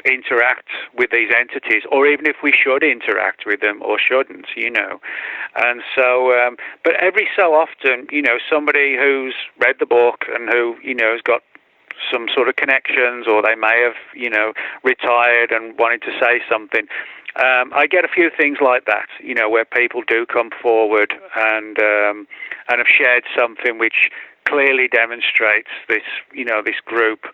interact with these entities, or even if we should interact with them or shouldn't, And so, but every so often, somebody who's read the book and who, has got some sort of connections, or they may have, retired and wanted to say something. I get a few things like that, where people do come forward and have shared something which clearly demonstrates this, this group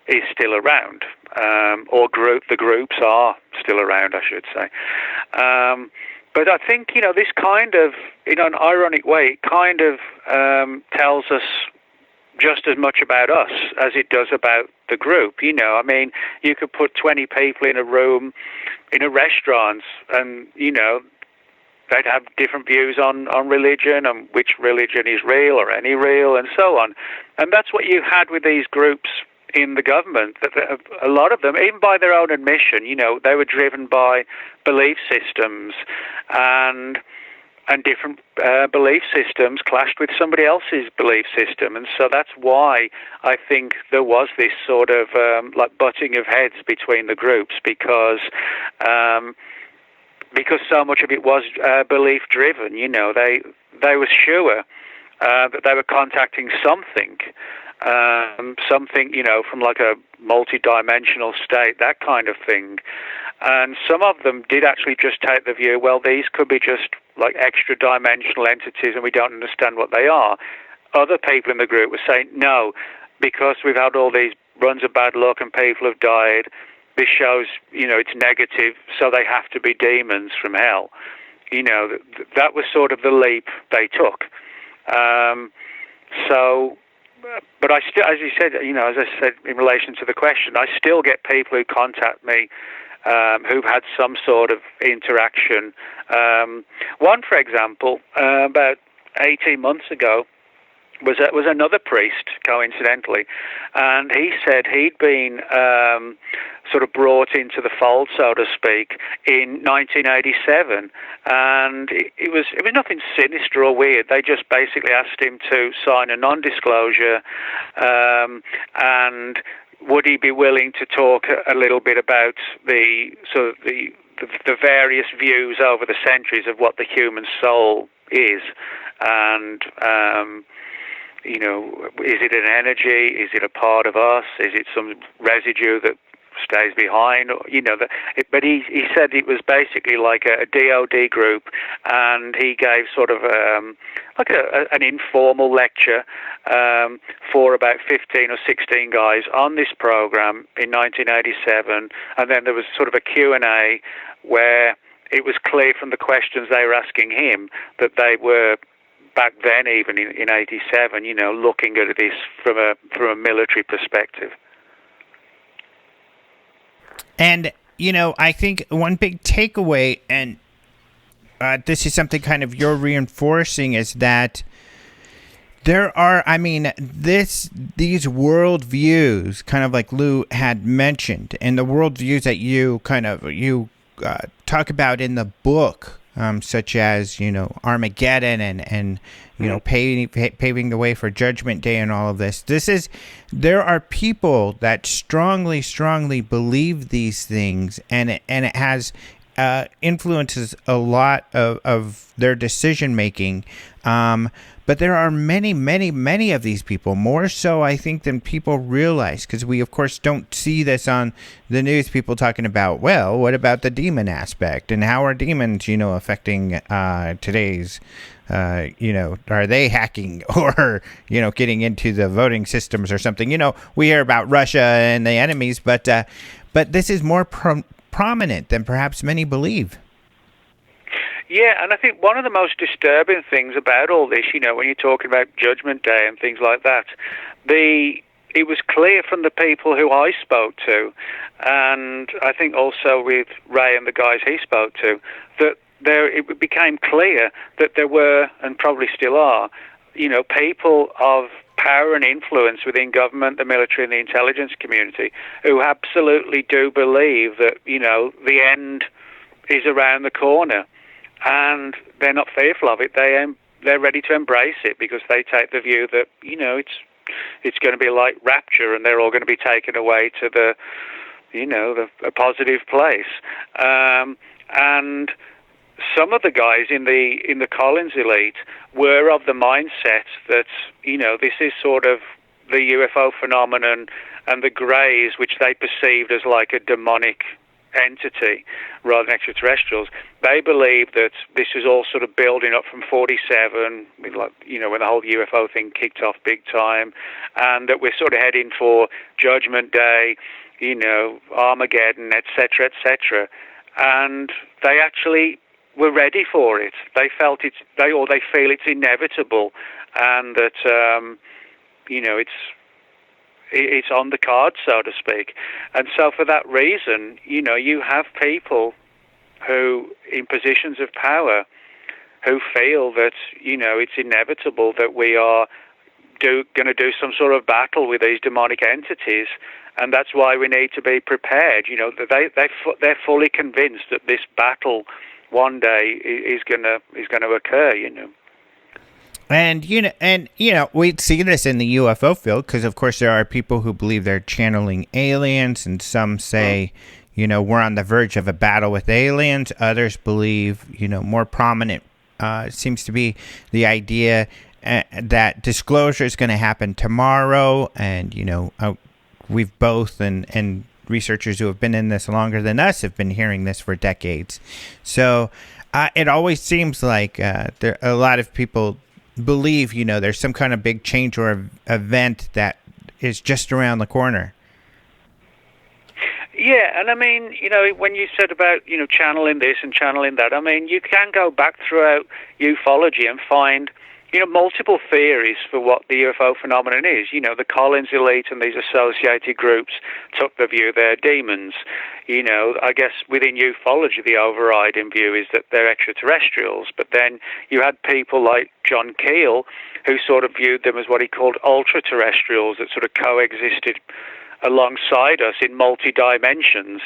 is still around, the groups are still around, I should say. But I think, this kind of, in an ironic way, it kind of tells us just as much about us as it does about the group. I mean, you could put 20 people in a room in a restaurant and, they'd have different views on religion and which religion is real or any real and so on. And that's what you had with these groups in the government. That a lot of them, even by their own admission, they were driven by belief systems, and different belief systems clashed with somebody else's belief system. And so that's why I think there was this sort of like butting of heads between the groups, because so much of it was belief driven. They were sure that they were contacting something, from like a multi-dimensional state, that kind of thing. And some of them did actually just take the view, well, these could be just like extra-dimensional entities and we don't understand what they are. Other people in the group were saying, no, because we've had all these runs of bad luck and people have died, this shows, it's negative, so they have to be demons from hell. That was sort of the leap they took. But I still, as you said, as I said in relation to the question, I still get people who contact me who've had some sort of interaction. One, for example, about 18 months ago, was another priest, coincidentally, and he said he'd been sort of brought into the fold, so to speak, in 1987, and it was nothing sinister or weird. They just basically asked him to sign a non-disclosure, and would he be willing to talk a little bit about the various views over the centuries of what the human soul is, and is it an energy? Is it a part of us? Is it some residue that stays behind, or, but he said it was basically like a DOD group, and he gave sort of an informal lecture for about 15 or 16 guys on this program in 1987, and then there was sort of a Q&A where it was clear from the questions they were asking him that they were, back then, even in 87, looking at this from a military perspective. And, I think one big takeaway, and this is something kind of you're reinforcing, is that there are, these worldviews, kind of like Lou had mentioned, and the worldviews that you talk about in the book, such as, Armageddon and paving the way for Judgment Day and all of this. There are people that strongly believe these things, and it has influences a lot of their decision making. But there are many of these people, more so, I think, than people realize, because we, of course, don't see this on the news, people talking about, well, what about the demon aspect, and how are demons, affecting today's, are they hacking or, getting into the voting systems or something? We hear about Russia and the enemies, but this is more prominent than perhaps many believe. Yeah, and I think one of the most disturbing things about all this, when you're talking about Judgment Day and things like that, it was clear from the people who I spoke to, and I think also with Ray and the guys he spoke to, that it became clear that there were, and probably still are, people of power and influence within government, the military, and the intelligence community who absolutely do believe that, the end is around the corner. And they're not fearful of it. They're ready to embrace it, because they take the view that it's going to be like rapture, and they're all going to be taken away to a positive place. And some of the guys in the Collins elite were of the mindset that this is sort of the UFO phenomenon and the Greys, which they perceived as like a demonic entity rather than extraterrestrials. They believe that this is all sort of building up from 47, when the whole UFO thing kicked off big time, and that we're sort of heading for Judgment Day, Armageddon, etc., etc. And they actually were ready for it. They felt they feel it's inevitable, and that it's on the cards, so to speak. And so for that reason, you have people who, in positions of power, who feel that, it's inevitable that we are going to do some sort of battle with these demonic entities, and that's why we need to be prepared. They're fully convinced that this battle one day is going to occur, And we see this in the UFO field, because of course there are people who believe they're channeling aliens, and some say, we're on the verge of a battle with aliens. Others believe, more prominent seems to be the idea that disclosure is going to happen tomorrow, and we've both and researchers who have been in this longer than us have been hearing this for decades. So it always seems like there a lot of people believe, there's some kind of big change or event that is just around the corner. Yeah, and when you said about, channeling this and channeling that, you can go back throughout ufology and find, multiple theories for what the UFO phenomenon is. The Collins elite and these associated groups took the view they're demons. I guess within ufology, the overriding view is that they're extraterrestrials. But then you had people like John Keel, who sort of viewed them as what he called ultra-terrestrials that sort of coexisted alongside us in multi-dimensions,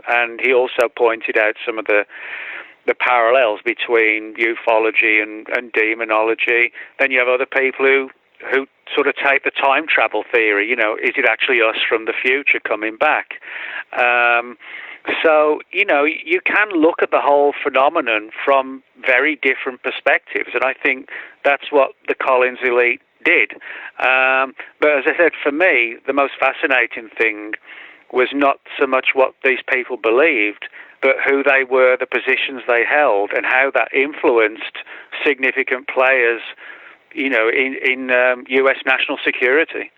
and he also pointed out some of the parallels between ufology and demonology. Then you have other people who sort of take the time travel theory, is it actually us from the future coming back? So, you can look at the whole phenomenon from very different perspectives, and I think that's what the Collins elite did. But as I said, for me, the most fascinating thing was not so much what these people believed, but who they were, the positions they held, and how that influenced significant players, in U.S. national security.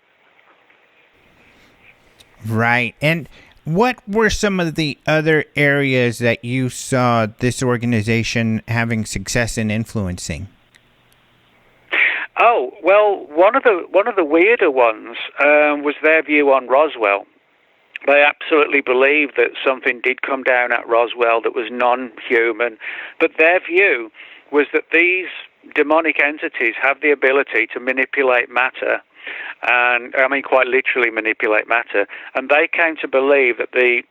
Right. And what were some of the other areas that you saw this organization having success in influencing? Oh, well, one of the weirder ones was their view on Roswell. They absolutely believed that something did come down at Roswell that was non-human, but their view was that these demonic entities have the ability to manipulate matter, and quite literally manipulate matter. And they came to believe that the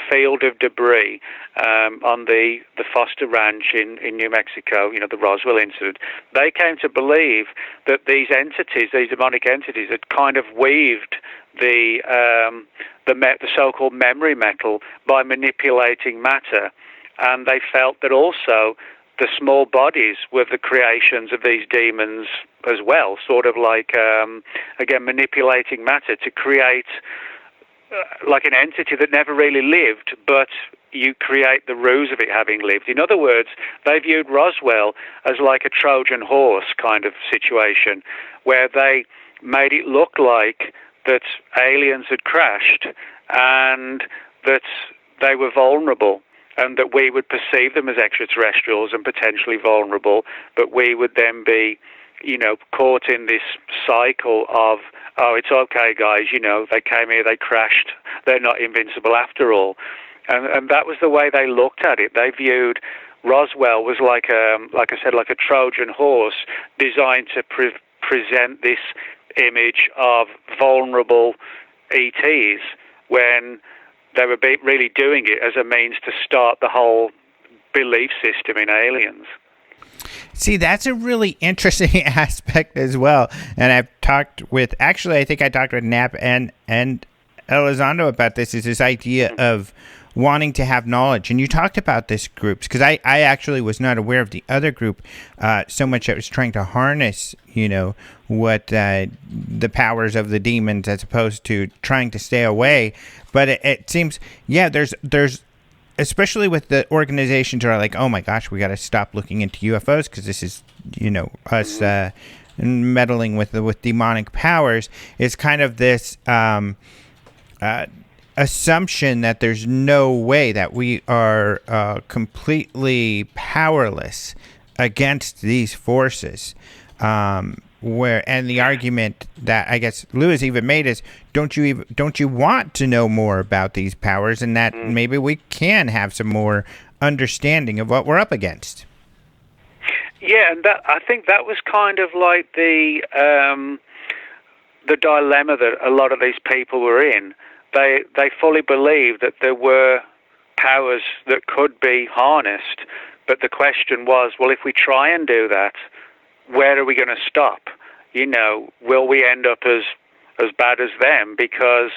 field of debris on the Foster Ranch in New Mexico, the Roswell incident, they came to believe that these demonic entities, had kind of weaved the so-called memory metal by manipulating matter, and they felt that also the small bodies were the creations of these demons as well, sort of like, again, manipulating matter to create like an entity that never really lived, but you create the ruse of it having lived. In other words, they viewed Roswell as like a Trojan horse kind of situation, where they made it look like that aliens had crashed and that they were vulnerable, and that we would perceive them as extraterrestrials and potentially vulnerable, but we would then be, caught in this cycle of, oh, it's okay, guys, they came here, they crashed, they're not invincible after all. And that was the way they looked at it. They viewed Roswell was like I said, like a Trojan horse designed to present this image of vulnerable ETs, when they were really doing it as a means to start the whole belief system in aliens. See, that's a really interesting aspect as well. And I've talked with, actually, I think I talked with Knapp and Elizondo about this, is this idea of wanting to have knowledge. And you talked about this groups, because I actually was not aware of the other group so much. I was trying to harness, what the powers of the demons, as opposed to trying to stay away. But it seems, there's especially with the organizations that are like, oh my gosh, we got to stop looking into UFOs because this is, us meddling with demonic powers. Is kind of this assumption that there's no way that we are completely powerless against these forces. And the argument that I guess Lewis even made is, don't you want to know more about these powers, and that maybe we can have some more understanding of what we're up against? Yeah, and I think that was kind of like the dilemma that a lot of these people were in. They fully believed that there were powers that could be harnessed, but the question was, well, if we try and do that, where are we going to stop? Will we end up as bad as them because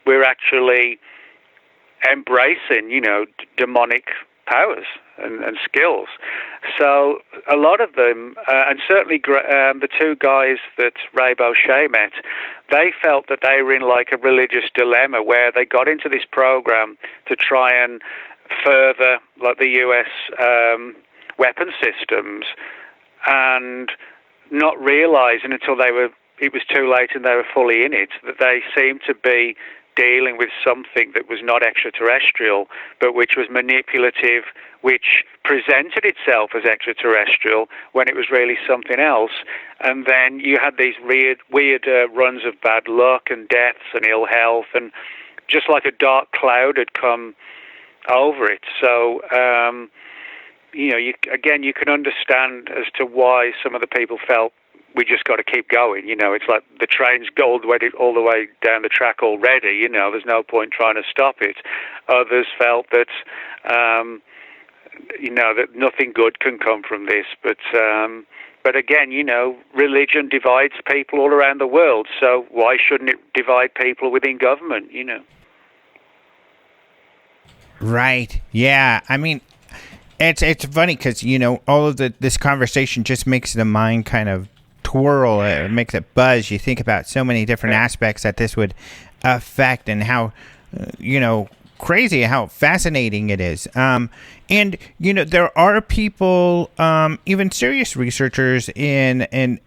we're actually embracing, demonic powers and skills? So a lot of them, and certainly the two guys that Ray Boucher met, they felt that they were in like a religious dilemma, where they got into this program to try and further like the U.S. Weapon systems, and not realizing until it was too late and they were fully in it, that they seemed to be dealing with something that was not extraterrestrial, but which was manipulative, which presented itself as extraterrestrial when it was really something else. And then you had these weird runs of bad luck and deaths and ill health, and just like a dark cloud had come over it. So, you can understand as to why some of the people felt we just got to keep going. It's like the train's all the way down the track already. There's no point trying to stop it. Others felt that, that nothing good can come from this. But again, religion divides people all around the world. So why shouldn't it divide people within government? Right. Yeah. I mean, it's funny because, all of this conversation just makes the mind kind of twirl. It makes it buzz. You think about so many different aspects that this would affect, and how crazy how fascinating it is. And there are people, even serious researchers in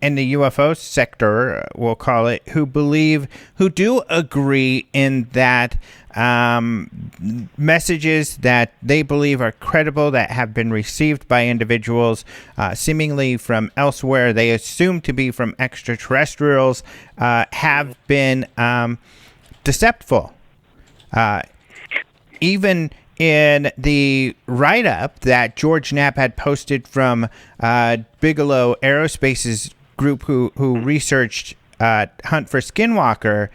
the UFO sector, we'll call it, who do agree in that messages that they believe are credible, that have been received by individuals seemingly from elsewhere, they assume to be from extraterrestrials, have been deceptive. Even in the write-up that George Knapp had posted from Bigelow Aerospace's group who researched Hunt for Skinwalker,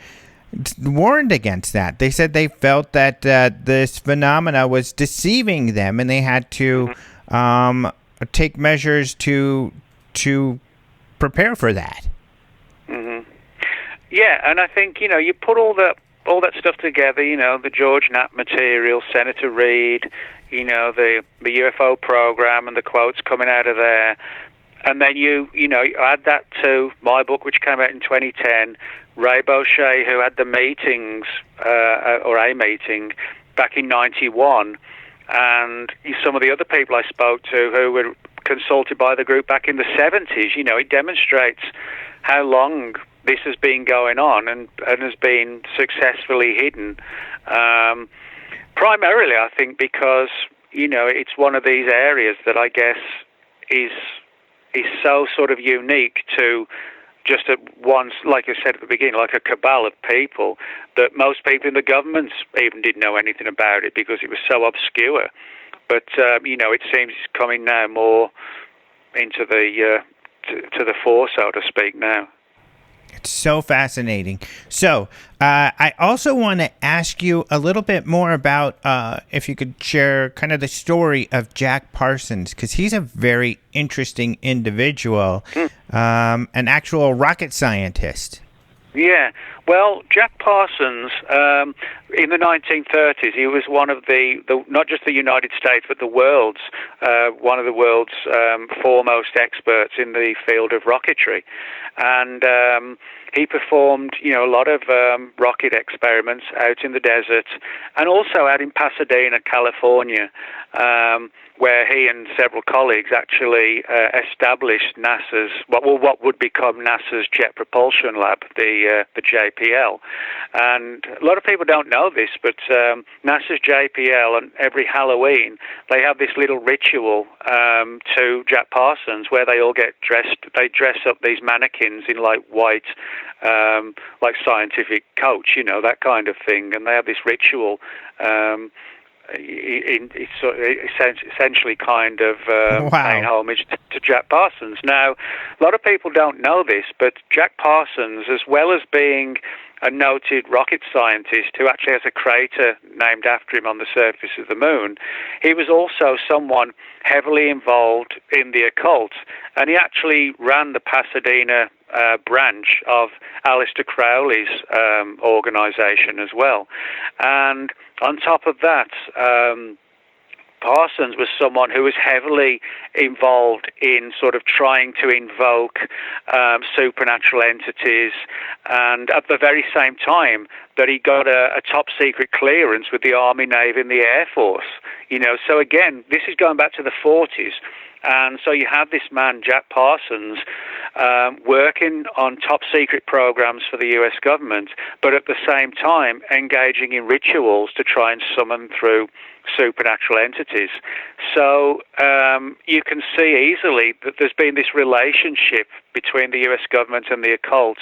warned against that. They said they felt that this phenomena was deceiving them, and they had to take measures to prepare for that. Mm-hmm. Yeah, and I think, you put all that stuff together, the George Knapp material, Senator Reid, the UFO program and the quotes coming out of there, and then you add that to my book, which came out in 2010, Ray Boucher, who had the meetings, or a meeting, back in 91, and some of the other people I spoke to who were consulted by the group back in the 70s, it demonstrates how long this has been going on and has been successfully hidden. Primarily, I think, because, it's one of these areas that I guess is so sort of unique to just at once, like I said at the beginning, like a cabal of people, that most people in the government even didn't know anything about it because it was so obscure. But, it seems it's coming now more into the to the fore, so to speak, now. It's so fascinating. So I also want to ask you a little bit more about if you could share kind of the story of Jack Parsons, because he's a very interesting individual, an actual rocket scientist. Yeah. Well, Jack Parsons, in the 1930s, he was one of the not just the United States, but the world's, one of the world's foremost experts in the field of rocketry. And he performed, a lot of rocket experiments out in the desert and also out in Pasadena, California, where he and several colleagues actually established NASA's, what would become NASA's Jet Propulsion Lab, the JPL. And a lot of people don't know this, but NASA's JPL, and every Halloween, they have this little ritual to Jack Parsons where they all get dressed. They dress up these mannequins in like white, like scientific coats, that kind of thing. And they have this ritual. It's essentially kind of paying homage to Jack Parsons. Now, a lot of people don't know this, but Jack Parsons, as well as being a noted rocket scientist who actually has a crater named after him on the surface of the moon, he was also someone heavily involved in the occult, and he actually ran the Pasadena branch of Aleister Crowley's organization as well. And on top of that, Parsons was someone who was heavily involved in sort of trying to invoke supernatural entities, and at the very same time that he got a top secret clearance with the Army, Navy, and the Air Force. So again, this is going back to the 40s. And so you have this man, Jack Parsons, working on top secret programs for the U.S. government, but at the same time engaging in rituals to try and summon through supernatural entities. So you can see easily that there's been this relationship between the U.S. government and the occult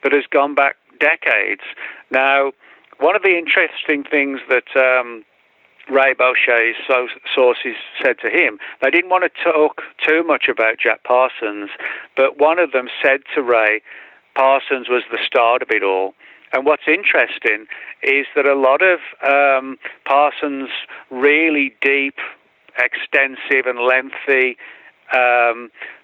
that has gone back decades. Now, one of the interesting things that Ray Boucher's sources said to him, they didn't want to talk too much about Jack Parsons, but one of them said to Ray, Parsons was the start of it all. And what's interesting is that a lot of Parsons' really deep, extensive and lengthy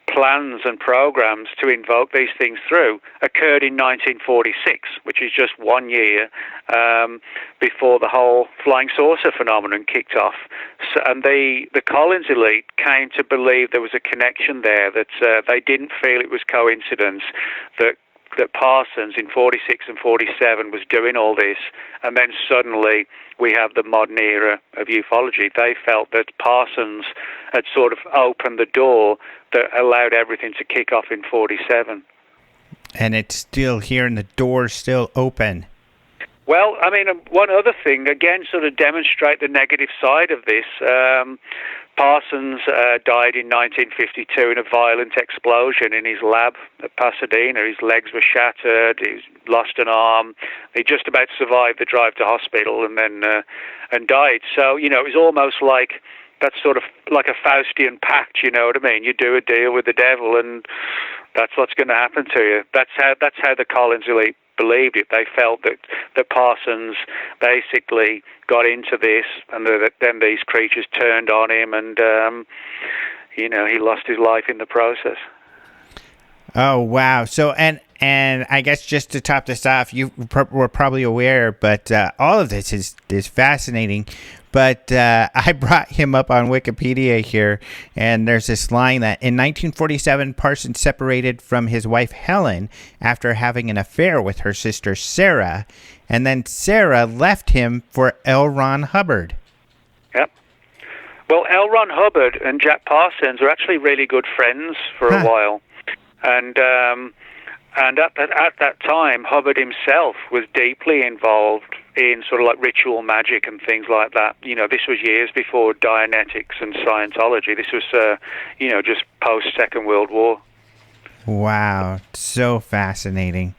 plans and programs to invoke these things through occurred in 1946, which is just 1 year before the whole flying saucer phenomenon kicked off. So, and the Collins elite came to believe there was a connection there, that they didn't feel it was coincidence, that that Parsons in 46 and 47 was doing all this, and then suddenly we have the modern era of ufology. They felt that Parsons had sort of opened the door that allowed everything to kick off in 47. And it's still here, and the door's still open. Well, I mean, one other thing, again, sort of demonstrate the negative side of this. Parsons died in 1952 in a violent explosion in his lab at Pasadena. His legs were shattered. He's lost an arm. He just about survived the drive to hospital and then and died. So, it was almost like that's sort of like a Faustian pact. You know what I mean? You do a deal with the devil, and that's what's going to happen to you. That's how the Collins elite believed it. They felt that Parsons basically got into this, and then these creatures turned on him, and he lost his life in the process. Oh wow! So and I guess just to top this off, you were probably aware, but all of this is fascinating. But I brought him up on Wikipedia here, and there's this line that in 1947, Parsons separated from his wife Helen after having an affair with her sister Sarah, and then Sarah left him for L. Ron Hubbard. Yep. Well, L. Ron Hubbard and Jack Parsons are actually really good friends for a while, and at that time, Hubbard himself was deeply involved in sort of like ritual magic and things like that. This was years before Dianetics and Scientology. This was, just post-Second World War. Wow, so fascinating.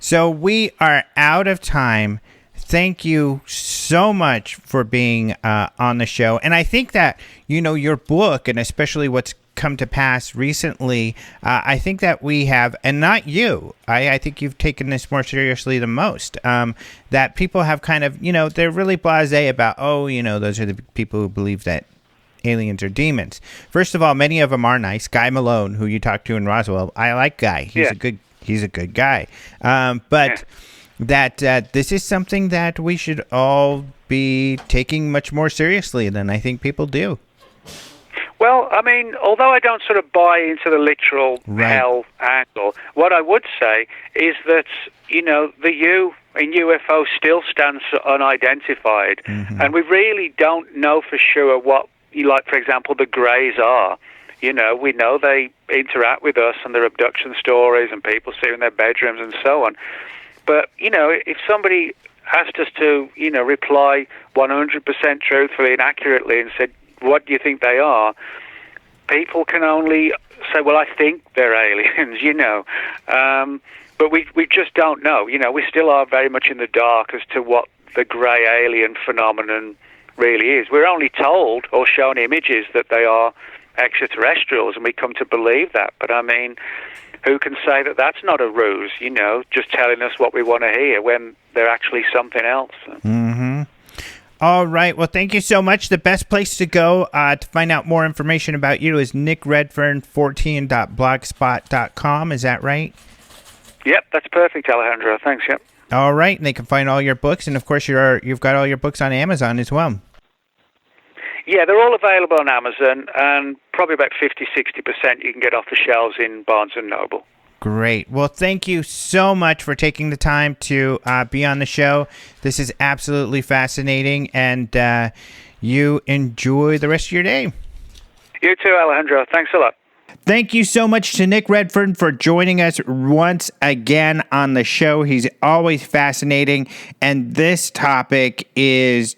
So we are out of time. Thank you so much for being on the show. And I think that, your book, and especially what's come to pass recently, I think that we have, and not you, I think you've taken this more seriously than most, that people have kind of, they're really blasé about, those are the people who believe that aliens are demons. First of all, many of them are nice. Guy Malone, who you talked to in Roswell, I like Guy. He's a good guy. But that this is something that we should all be taking much more seriously than I think people do. Well, I mean, although I don't sort of buy into the literal hell angle, what I would say is that, the U in UFO still stands unidentified, and we really don't know for sure what, for example, the Greys are. We know they interact with us and their abduction stories and people see in their bedrooms and so on. But, if somebody asked us to, reply 100% truthfully and accurately and said, what do you think they are? People can only say, well, I think they're aliens, but we just don't know. We still are very much in the dark as to what the grey alien phenomenon really is. We're only told or shown images that they are extraterrestrials, and we come to believe that. But I mean, who can say that that's not a ruse, just telling us what we want to hear when they're actually something else? Mm-hmm. All right. Well, thank you so much. The best place to go to find out more information about you is nickredfern14.blogspot.com. Is that right? Yep, that's perfect, Alejandro. Thanks, yep. All right. And they can find all your books. And, of course, you've got all your books on Amazon as well. Yeah, they're all available on Amazon, and probably about 50-60% you can get off the shelves in Barnes & Noble. Great. Well, thank you so much for taking the time to be on the show. This is absolutely fascinating, and you enjoy the rest of your day. You too, Alejandro. Thanks a lot. Thank you so much to Nick Redfern for joining us once again on the show. He's always fascinating, and this topic is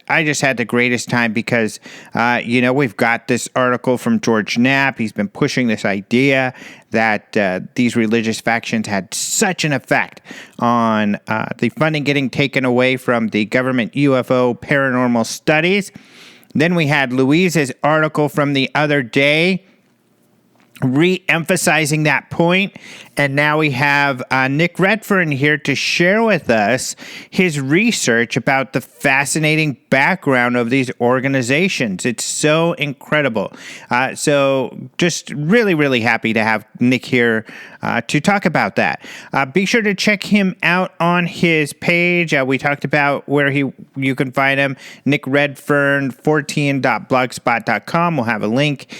I just had the greatest time because, we've got this article from George Knapp. He's been pushing this idea that these religious factions had such an effect on the funding getting taken away from the government UFO paranormal studies. Then we had Louise's article from the other day, re-emphasizing that point, and now we have Nick Redfern here to share with us his research about the fascinating background of these organizations. It's so incredible. So just really, really happy to have Nick here to talk about that. Be sure to check him out on his page. We talked about where you can find him, nickredfern14.blogspot.com. We'll have a link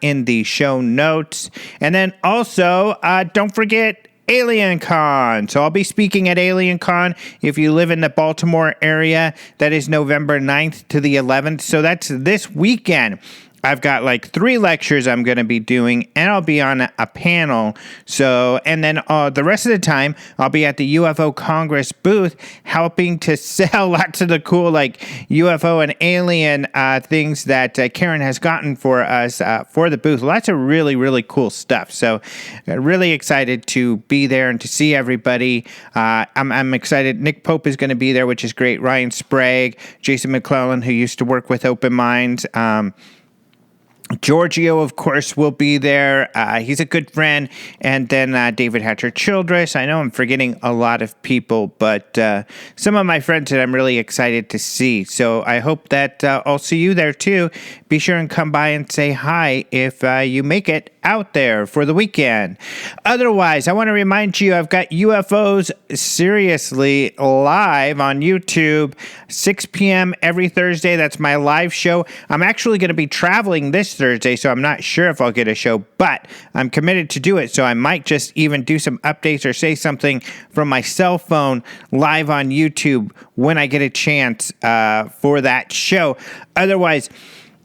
in the show notes. And then also, don't forget, Alien Con. So I'll be speaking at Alien Con. If you live in the Baltimore area, that is November 9th to the 11th. So that's this weekend. I've got like 3 lectures I'm going to be doing, and I'll be on a panel. So, and then the rest of the time, I'll be at the UFO Congress booth helping to sell lots of the cool like UFO and alien things that Karen has gotten for us for the booth. Lots of really, really cool stuff. So, really excited to be there and to see everybody. I'm excited. Nick Pope is going to be there, which is great. Ryan Sprague, Jason McClellan, who used to work with Open Minds. Giorgio, of course, will be there. He's a good friend. And then David Hatcher Childress. I know I'm forgetting a lot of people, but some of my friends that I'm really excited to see. So I hope that I'll see you there too. Be sure and come by and say hi if you make it out there for the weekend. Otherwise, I want to remind you I've got UFOs Seriously live on YouTube, 6 p.m. every Thursday. That's my live show. I'm actually going to be traveling this Thursday, so I'm not sure if I'll get a show, but I'm committed to do it, so I might just even do some updates or say something from my cell phone live on YouTube when I get a chance for that show. Otherwise,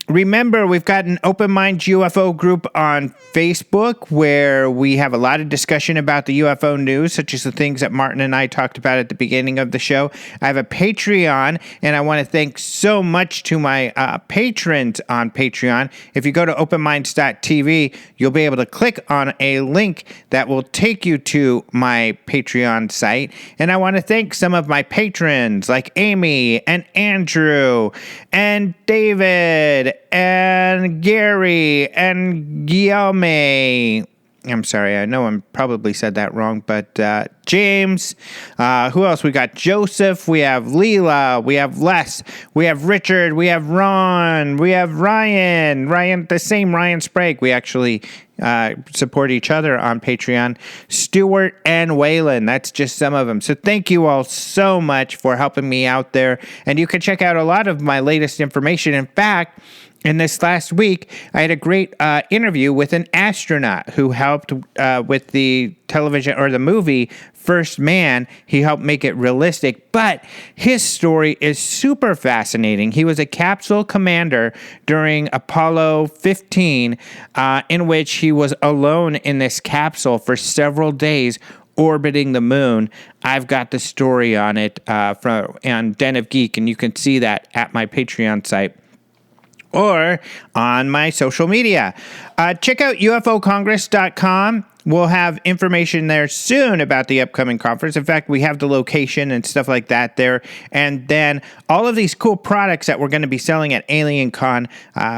remember, we've got an Open Minds UFO group on Facebook where we have a lot of discussion about the UFO news, such as the things that Martin and I talked about at the beginning of the show. I have a Patreon, and I want to thank so much to my patrons on Patreon. If you go to openminds.tv, you'll be able to click on a link that will take you to my Patreon site. And I want to thank some of my patrons like Amy and Andrew and David and Gary and Guillaume. I'm sorry, I know I probably said that wrong, but James. Who else? We got Joseph. We have Leela. We have Les. We have Richard. We have Ron. We have Ryan. The same Ryan Sprague. We actually support each other on Patreon. Stuart and Waylon. That's just some of them. So thank you all so much for helping me out there. And you can check out a lot of my latest information. In fact, in this last week, I had a great interview with an astronaut who helped with the television or the movie First Man. He helped make it realistic, but his story is super fascinating. He was a capsule commander during Apollo 15, in which he was alone in this capsule for several days orbiting the moon. I've got the story on it on Den of Geek, and you can see that at my Patreon site or on my social media. Check out ufocongress.com. We'll have information there soon about the upcoming conference. In fact, we have the location and stuff like that there. And then all of these cool products that we're going to be selling at Alien Con,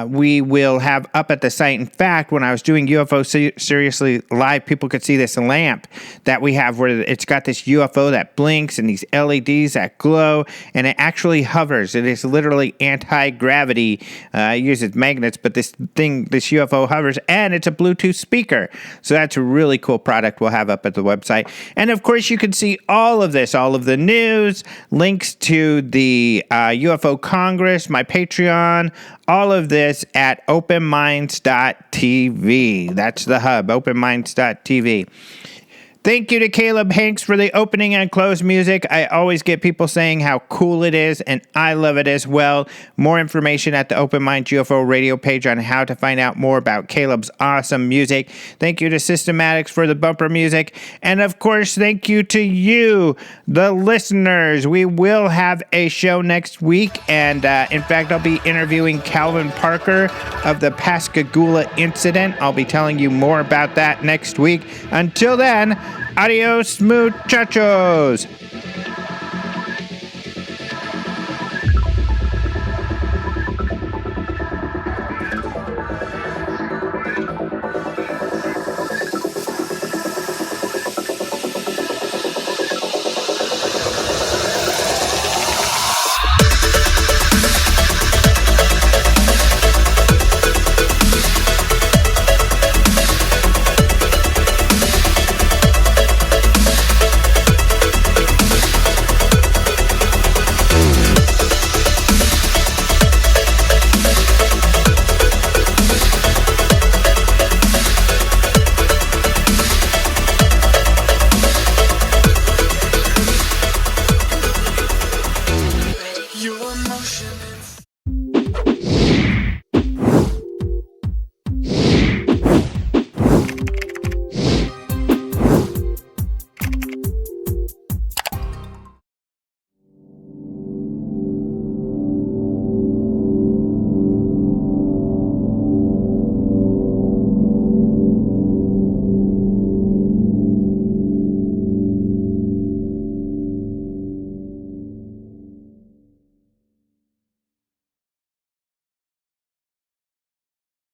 we will have up at the site. In fact, when I was doing UFO Seriously Live, people could see this lamp that we have where it's got this UFO that blinks and these LEDs that glow, and it actually hovers. It is literally anti-gravity. It uses magnets, but this UFO hovers, and it's a Bluetooth speaker. So that's a really cool product we'll have up at the website. And of course, you can see all of this, all of the news, links to the UFO Congress, my Patreon, all of this at openminds.tv. That's the hub, openminds.tv. Thank you to Caleb Hanks for the opening and close music. I always get people saying how cool it is, and I love it as well. More information at the Open Minds UFO Radio page on how to find out more about Caleb's awesome music. Thank you to Systematics for the bumper music. And of course, thank you to you, the listeners. We will have a show next week, and in fact, I'll be interviewing Calvin Parker of the Pascagoula incident. I'll be telling you more about that next week. Until then, adios, muchachos.